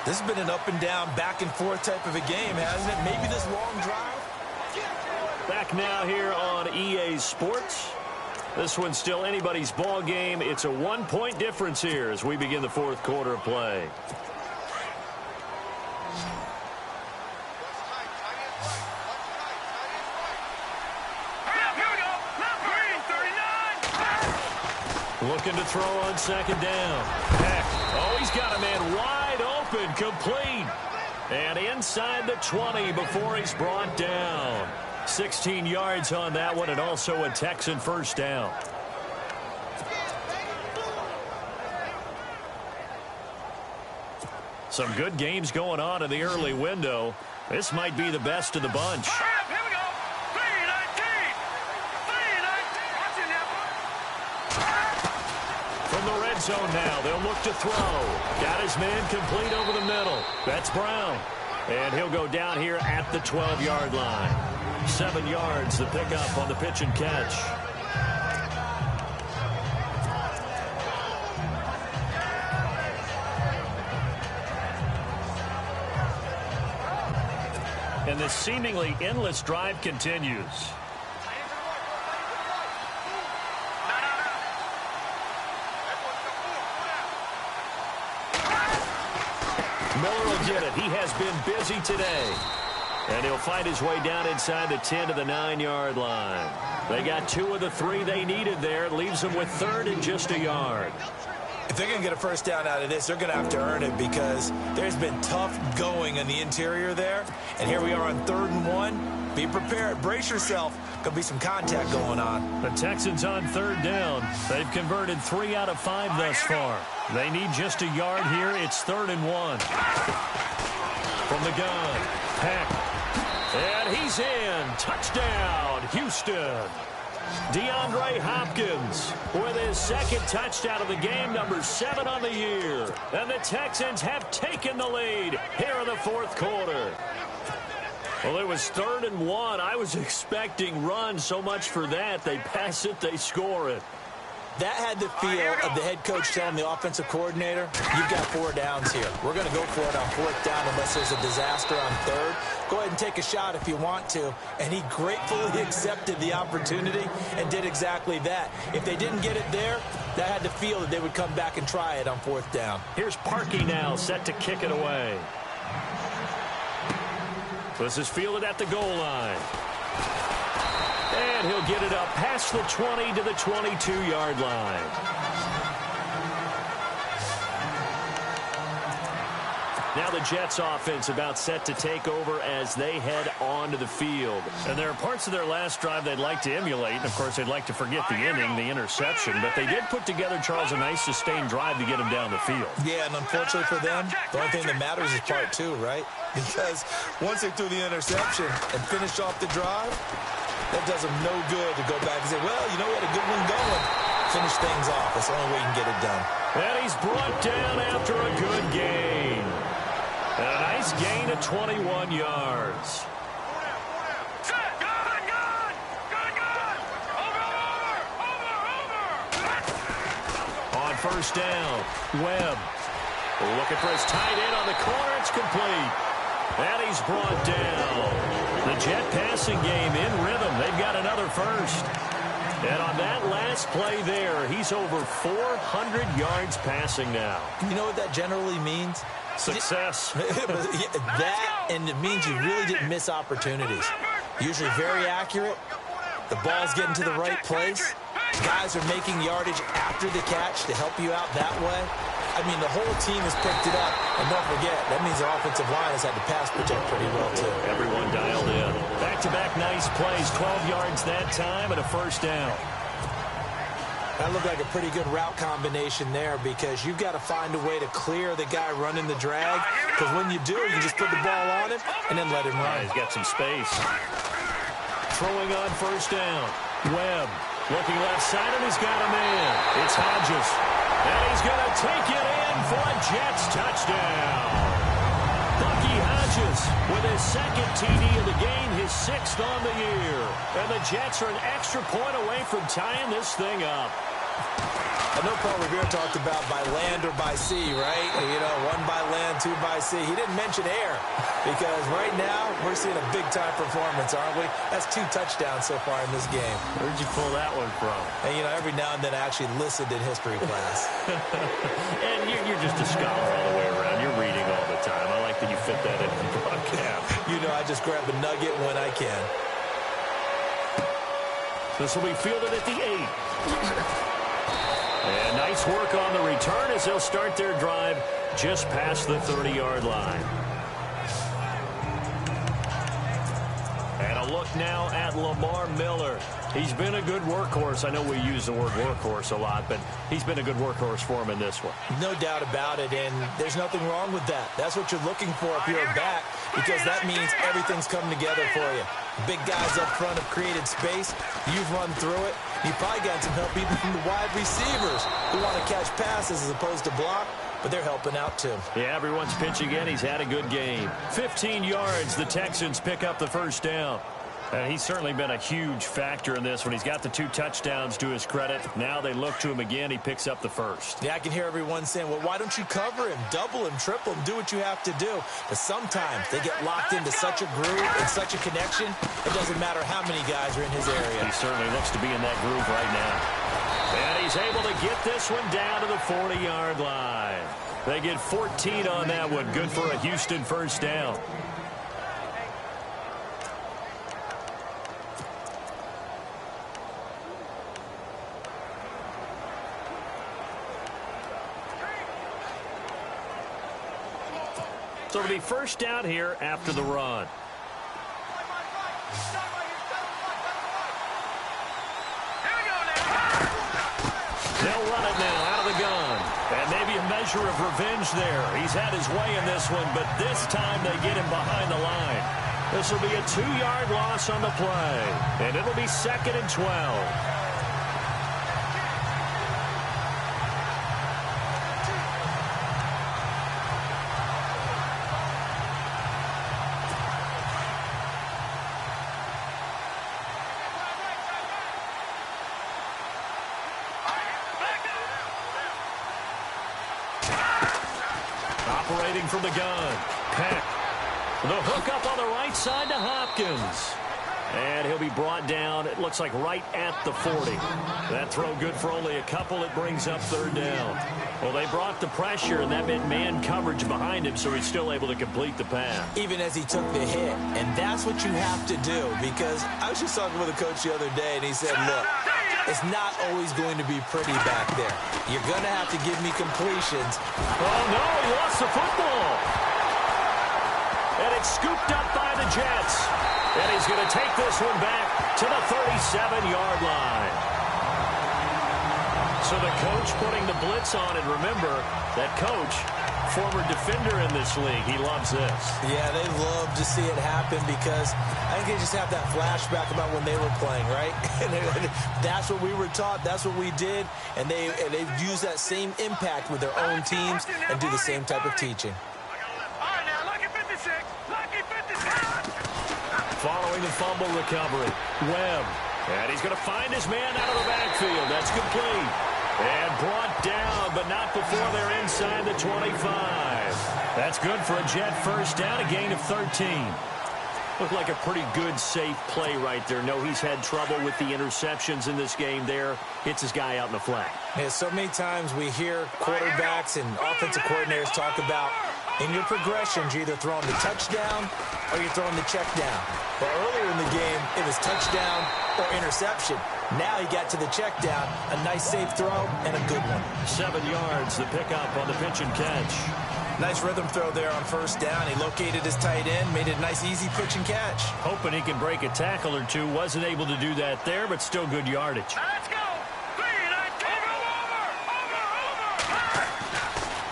This has been an up and down, back and forth type of a game, hasn't it? Maybe this long drive.
Back now here on EA Sports. This one's still anybody's ball game. It's a 1-point difference here as we begin the 4th quarter of play. Looking to throw on 2nd down. Peck. Oh, he's got a man wide open, complete. And inside the 20 before he's brought down. 16 yards on that one, and also a Texan first down. Some good games going on in the early window. This might be the best of the bunch. The red zone now. They'll look to throw. Got his man complete over the middle. That's Brown. And he'll go down here at the 12-yard line. 7 yards, the pickup on the pitch and catch. And this seemingly endless drive continues. Miller will get it. He has been busy today. And he'll find his way down inside the 10 to the 9-yard line. They got 2 of the 3 they needed there. It leaves them with 3rd and just a yard.
If they're going to get a first down out of this, they're going to have to earn it because there's been tough going in the interior there. And here we are on 3rd and 1. Be prepared. Brace yourself. Could be some contact going on.
The Texans on 3rd down. They've converted 3 out of 5 thus far. They need just a yard here. It's 3rd and 1. From the gun, Peck. And he's in. Touchdown, Houston. DeAndre Hopkins with his 2nd touchdown of the game, number 7 on the year. And the Texans have taken the lead here in the 4th quarter. Well, it was 3rd and 1. I was expecting runs. So much for that. They pass it, they score it.
That had the feel of the head coach telling the offensive coordinator, you've got 4 downs here. We're going to go for it on 4th down unless there's a disaster on 3rd. Go ahead and take a shot if you want to. And he gratefully accepted the opportunity and did exactly that. If they didn't get it there, that had the feel that they would come back and try it on 4th down.
Here's Parkey now set to kick it away. This is fielded at the goal line. And he'll get it up past the 20 to the 22-yard line. Now the Jets offense about set to take over as they head onto the field. And there are parts of their last drive they'd like to emulate. And, of course, they'd like to forget the inning, the interception. But they did put together, Charles, a nice sustained drive to get him down the field.
Yeah, and unfortunately for them, the only thing that matters is part 2, right? Because once they threw the interception and finished off the drive, that does them no good to go back and say, well, you know, we had a good one going. Finish things off. That's the only way you can get it done.
And he's brought down after a good gain. And a nice gain of 21 yards. first down. Webb looking for his tight end on the corner. It's complete. And he's brought down. The Jet passing game in rhythm. They've got another first. And on that last play there, he's over 400 yards passing now.
You know what that generally means?
Success.
That, and it means you really didn't miss opportunities. Usually very accurate. The ball's getting to the right place. Guys are making yardage after the catch to help you out that way. I mean, the whole team has picked it up. And don't forget, that means the offensive line has had to pass protect pretty well, too.
Everyone dialed in. Back-to-back nice plays. 12 yards that time and a first down.
That looked like a pretty good route combination there because you've got to find a way to clear the guy running the drag. Because when you do, you just put the ball on him and then let him run.
He's got some space. Throwing on first down. Webb looking left side, and he's got a man. It's Hodges. And he's going to take it in for a Jets touchdown. Bucky Hodges with his second TD of the game, his 6th on the year. And the Jets are an extra point away from tying this thing up.
I know Paul Revere talked about by land or by sea, right? You know, 1 by land, 2 by sea. He didn't mention air because right now we're seeing a big-time performance, aren't we? That's 2 touchdowns so far in this game.
Where'd you pull that one from?
And, you know, every now and then I actually listened in history class.
And you're just a scholar all the way around. You're reading all the time. I like that you fit that in the broadcast.
You know, I just grab a nugget when I can.
This will be fielded at the 8. And nice work on the return as they'll start their drive just past the 30-yard line. And a look now at Lamar Miller. He's been a good workhorse. I know we use the word workhorse a lot, but he's been a good workhorse for him in this one.
No doubt about it, and there's nothing wrong with that. That's what you're looking for if you're a back, because that means everything's coming together for you. Big guys up front have created space. You've run through it. You've probably got some help even from the wide receivers who want to catch passes as opposed to block, but they're helping out too.
Yeah, everyone's pitching in. He's had a good game. 15 yards. The Texans pick up the first down. He's certainly been a huge factor in this one. He's got the 2 touchdowns to his credit. Now they look to him again. He picks up the first.
Yeah, I can hear everyone saying, well, why don't you cover him, double him, triple him, do what you have to do. But sometimes they get locked into such a groove and such a connection, it doesn't matter how many guys are in his area.
He certainly looks to be in that groove right now. And he's able to get this one down to the 40-yard line. They get 14 on that one. Good for a Houston first down. So it'll be first down here after the run. They'll run it now out of the gun. And maybe a measure of revenge there. He's had his way in this one, but this time they get him behind the line. This will be a 2-yard loss on the play. And it'll be 2nd and 12. Operating from the gun. Peck. The hook up on the right side to Hopkins. And he'll be brought down, it looks like right at the 40. That throw good for only a couple. It brings up 3rd down. Well, they brought the pressure, and that meant man coverage behind him, so he's still able to complete the pass.
Even as he took the hit. And that's what you have to do, because I was just talking with a coach the other day, and he said, look, it's not always going to be pretty back there. You're going to have to give me completions.
Oh, no, he lost the football. And it's scooped up by the Jets. And he's going to take this one back to the 37-yard line. So the coach putting the blitz on, and remember, that coach, former defender in this league, he loves this.
Yeah, they love to see it happen because I think they just have that flashback about when they were playing, right? And that's what we were taught. That's what we did. And they use that same impact with their own teams and do the same type of teaching.
Following the fumble recovery, Webb. And he's going to find his man out of the backfield. That's complete. And brought down, but not before they're inside the 25. That's good for a Jet first down, a gain of 13. Looked like a pretty good, safe play right there. No, he's had trouble with the interceptions in this game there. Hits his guy out in the flat.
Yeah, so many times we hear quarterbacks and offensive coordinators talk about in your progressions, you're either throwing the touchdown or you're throwing the check down. But earlier in the game, it was touchdown or interception. Now he got to the check down, a nice safe throw, and a good one.
7 yards, the pickup on the pitch and catch.
Nice rhythm throw there on first down. He located his tight end, made it a nice, easy pitch and catch.
Hoping he can break a tackle or two. Wasn't able to do that there, but still good yardage.
Let's go. 3-19. Over.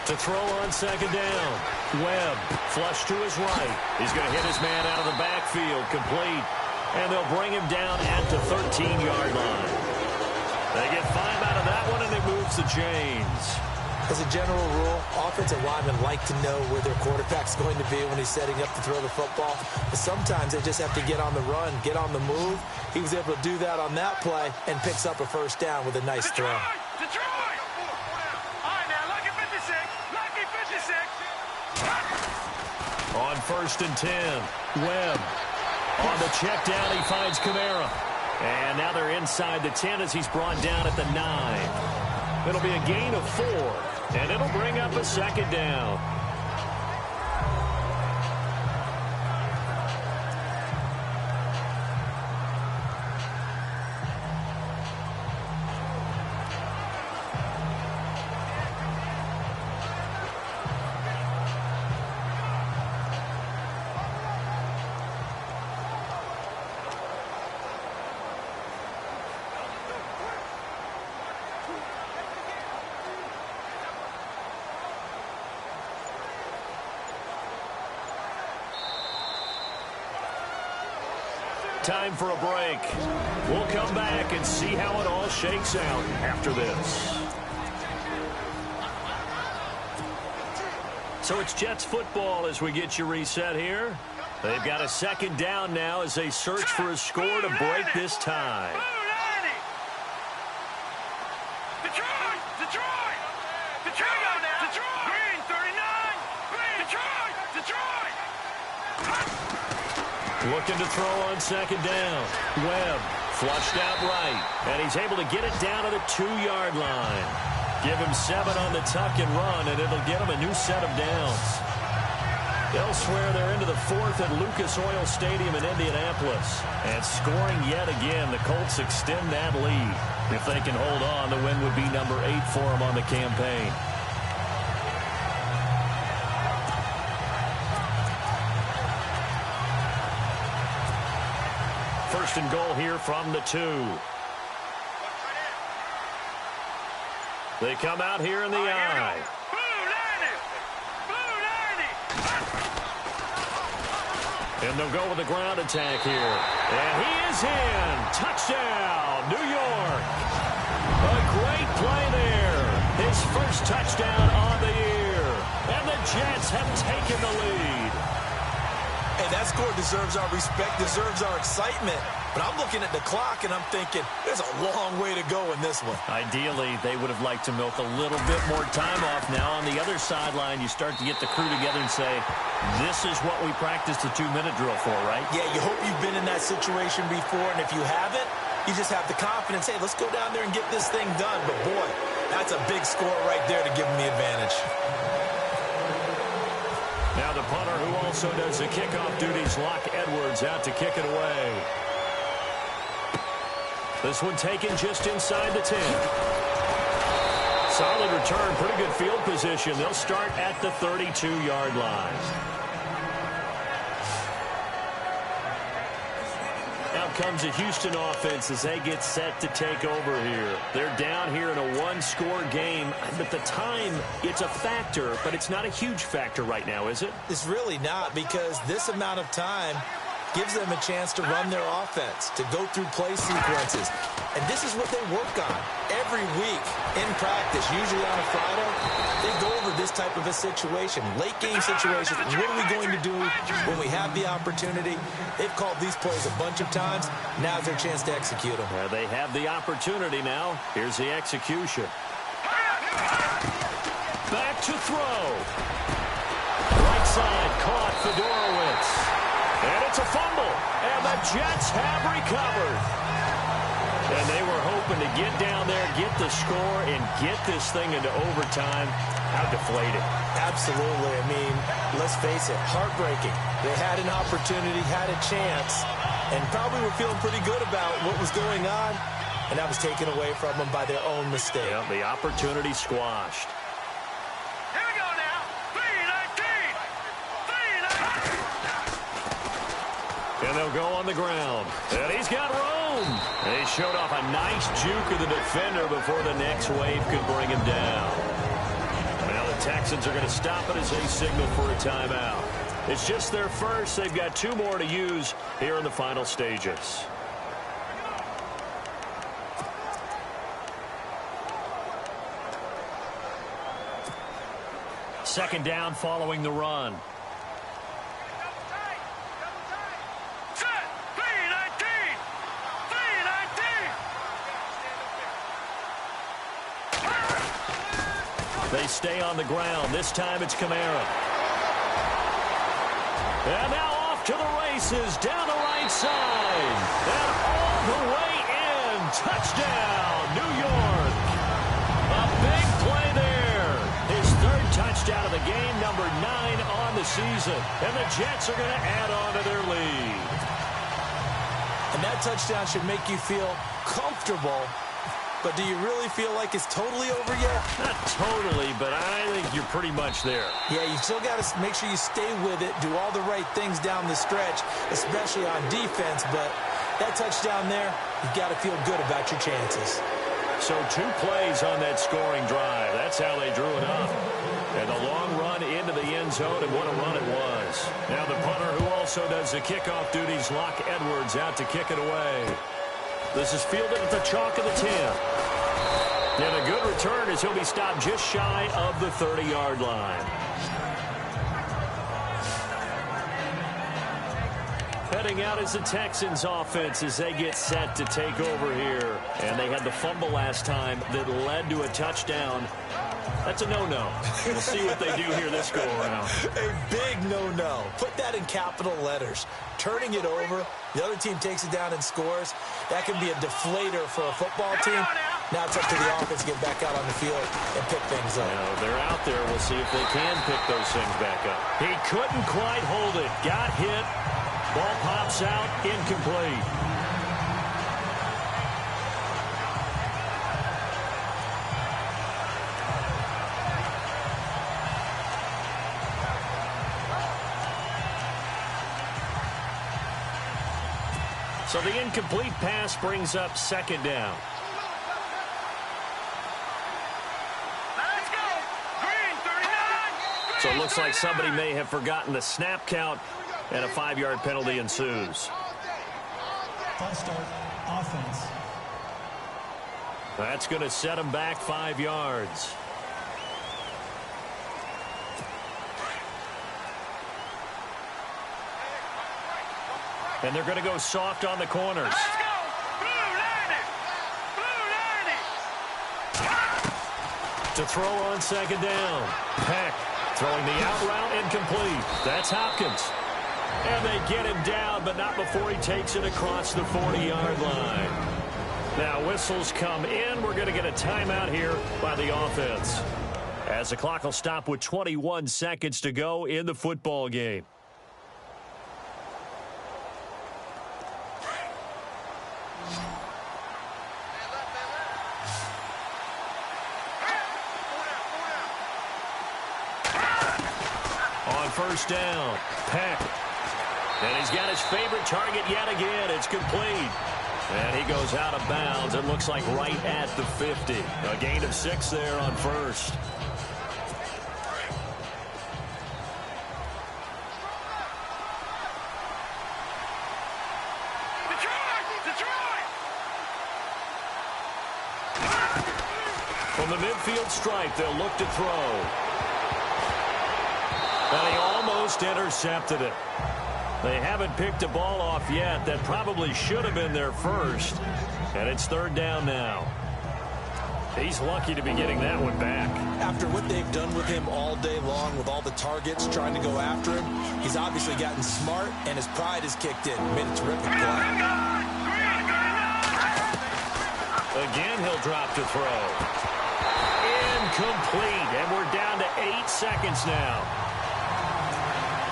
To throw on second down. Webb, flush to his right. He's going to hit his man out of the backfield, complete. And they'll bring him down at the 13-yard line. They get 5 out of that one, and it moves the chains.
As a general rule, offensive linemen like to know where their quarterback's going to be when he's setting up to throw the football. But sometimes they just have to get on the run, get on the move. He was able to do that on that play and picks up a first down with a nice throw.
Detroit! All right, now, lucky 56. Lucky 56.
On first and 10, Webb. On the check down, he finds Kamara. And now they're inside the 10 as he's brought down at the 9. It'll be a gain of 4, and it'll bring up a second down. Time for a break. We'll come back and see how it all shakes out after this. So it's Jets football as we get you reset here. They've got a second down now as they search for a score to break this tie.
Detroit! Detroit! Detroit! Detroit! Green 39! Green! Detroit! Detroit!
Looking to throw on second down. Webb flushed out right, and he's able to get it down to the 2-yard line. Give him 7 on the tuck and run, and it'll get him a new set of downs. Elsewhere, they're into the 4th at Lucas Oil Stadium in Indianapolis. And scoring yet again, the Colts extend that lead. If they can hold on, the win would be number 8 for them on the campaign. First and goal here from the 2. They come out here in the eye. And they'll go with the ground attack here. And he is in. Touchdown, New York. A great play there. His first touchdown on the year. And the Jets have taken the lead.
Hey, that score deserves our respect, deserves our excitement. But I'm looking at the clock, and I'm thinking there's a long way to go in this one.
Ideally, they would have liked to milk a little bit more time off. Now, on the other sideline, you start to get the crew together and say, this is what we practiced the 2-minute drill for, right?
Yeah, you hope you've been in that situation before, and if you haven't, you just have the confidence, hey, let's go down there and get this thing done. But, boy, that's a big score right there to give them the advantage.
Now the punter who also does the kickoff duties, Locke Edwards, out to kick it away. This one taken just inside the 10. Solid return, pretty good field position. They'll start at the 32-yard line. Out comes the Houston offense as they get set to take over here. They're down here in a 1-score game. At the time, it's a factor, but it's not a huge factor right now, is it?
It's really not, because this amount of time gives them a chance to run their offense, to go through play sequences. And this is what they work on every week in practice, usually on a Friday. They go over this type of a situation, late game situation. What are we going to do when we have the opportunity? They've called these plays a bunch of times. Now's their chance to execute them.
They have the opportunity now. Here's the execution. back to throw. Right side caught Fedorowicz. And it's a fumble. And the Jets have recovered. And they were hoping to get down there, get the score, and get this thing into overtime. How deflated.
Absolutely. I mean, let's face it, heartbreaking. They had an opportunity, had a chance, and probably were feeling pretty good about what was going on, and that was taken away from them by their own mistake.
Yeah, the opportunity squashed.
Here we go now. 3-19. 3-19.
And they'll go on the ground. And he's got room. They showed off a nice juke of the defender before the next wave could bring him down. Well, the Texans are going to stop it as they signal for a timeout. It's just their first. They've got 2 more to use here in the final stages. Second down following the run.
Set. 3-19. 3-19.
They stay on the ground. This time it's Kamara. And now off to the races down the right side. And all the way in. Touchdown, New York. A big play there. His 3rd touchdown of the game, number 9 on the season. And the Jets are going to add on to their lead.
And that touchdown should make you feel comfortable. But do you really feel like it's totally over yet?
Not totally, but I think you're pretty much there.
Yeah, you still got to make sure you stay with it, do all the right things down the stretch, especially on defense. But that touchdown there, you've got to feel good about your chances.
So 2 plays on that scoring drive. That's how they drew it up. And a long run into the end zone, and what a run it was. Now the punter who also does the kickoff duties, Locke Edwards, out to kick it away. This is fielded at the chalk of the 10. And a good return as he'll be stopped just shy of the 30-yard line. Heading out is the Texans offense as they get set to take over here. And they had the fumble last time that led to a touchdown. That's a no-no. We'll see what they do here this go-around.
A big no-no. Put that in capital letters. Turning it over, the other team takes it down and scores. That can be a deflator for a football team. Now it's up to the offense to get back out on the field and pick things up.
They're out there. We'll see if they can pick those things back up. He couldn't quite hold it. Got hit. Ball pops out. Incomplete. So the incomplete pass brings up 2nd down.
Let's go. Green, 39.
So it looks like somebody may have forgotten the snap count, and a 5-yard penalty ensues.
False start, offense.
That's going to set him back 5 yards. And they're going to go soft on the corners.
Let's go. Blue 90. Blue 90.
To throw on 2nd down. Peck throwing the out route incomplete. That's Hopkins. And they get him down, but not before he takes it across the 40-yard line. Now whistles come in. We're going to get a timeout here by the offense, as the clock will stop with 21 seconds to go in the football game. On 1st down, Peck. And he's got his favorite target yet again. It's complete. And he goes out of bounds. It looks like right at the 50. A gain of 6 there on 1st.
Detroit.
From the midfield stripe, they'll look to throw. And he almost intercepted it. They haven't picked a ball off yet. That probably should have been their first. And it's 3rd down now. He's lucky to be getting that one back.
After what they've done with him all day long with all the targets trying to go after him, he's obviously gotten smart, and his pride has kicked in. Made a terrific play.
Again, he'll drop to throw. Incomplete, and we're down to 8 seconds now.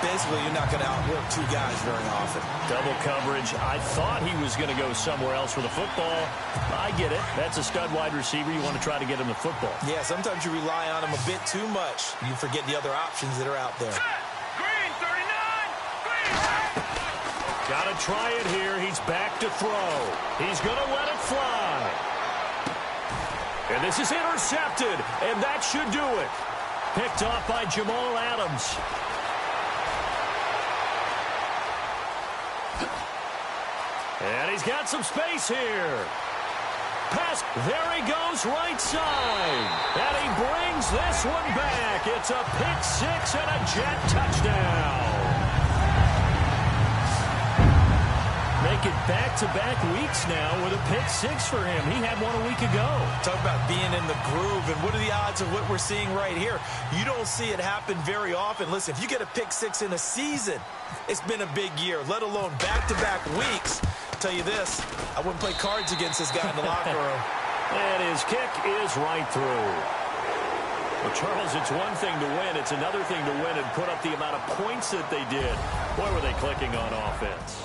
Basically, you're not going to outwork two guys very often.
Double coverage. I thought he was going to go somewhere else with the football. I get it. That's a stud wide receiver. You want to try to get him the football.
Yeah, sometimes you rely on him a bit too much. You forget the other options that are out there.
Green 39. Green.
Got to try it here. He's back to throw. He's going to let it fly. And this is intercepted, and that should do it. Picked off by Jamal Adams. And he's got some space here. Pass. There he goes right side. And he brings this one back. It's a pick six and a Jet touchdown. Make it back-to-back weeks now with a pick six for him. He had one a week ago.
Talk about being in the groove, and what are the odds of what we're seeing right here? You don't see it happen very often. Listen, if you get a pick six in a season, it's been a big year, let alone back-to-back weeks. I'll tell you this, I wouldn't play cards against this guy in the locker room.
And his kick is right through. Well, Charles, it's one thing to win. It's another thing to win and put up the amount of points that they did. Boy, were they clicking on offense.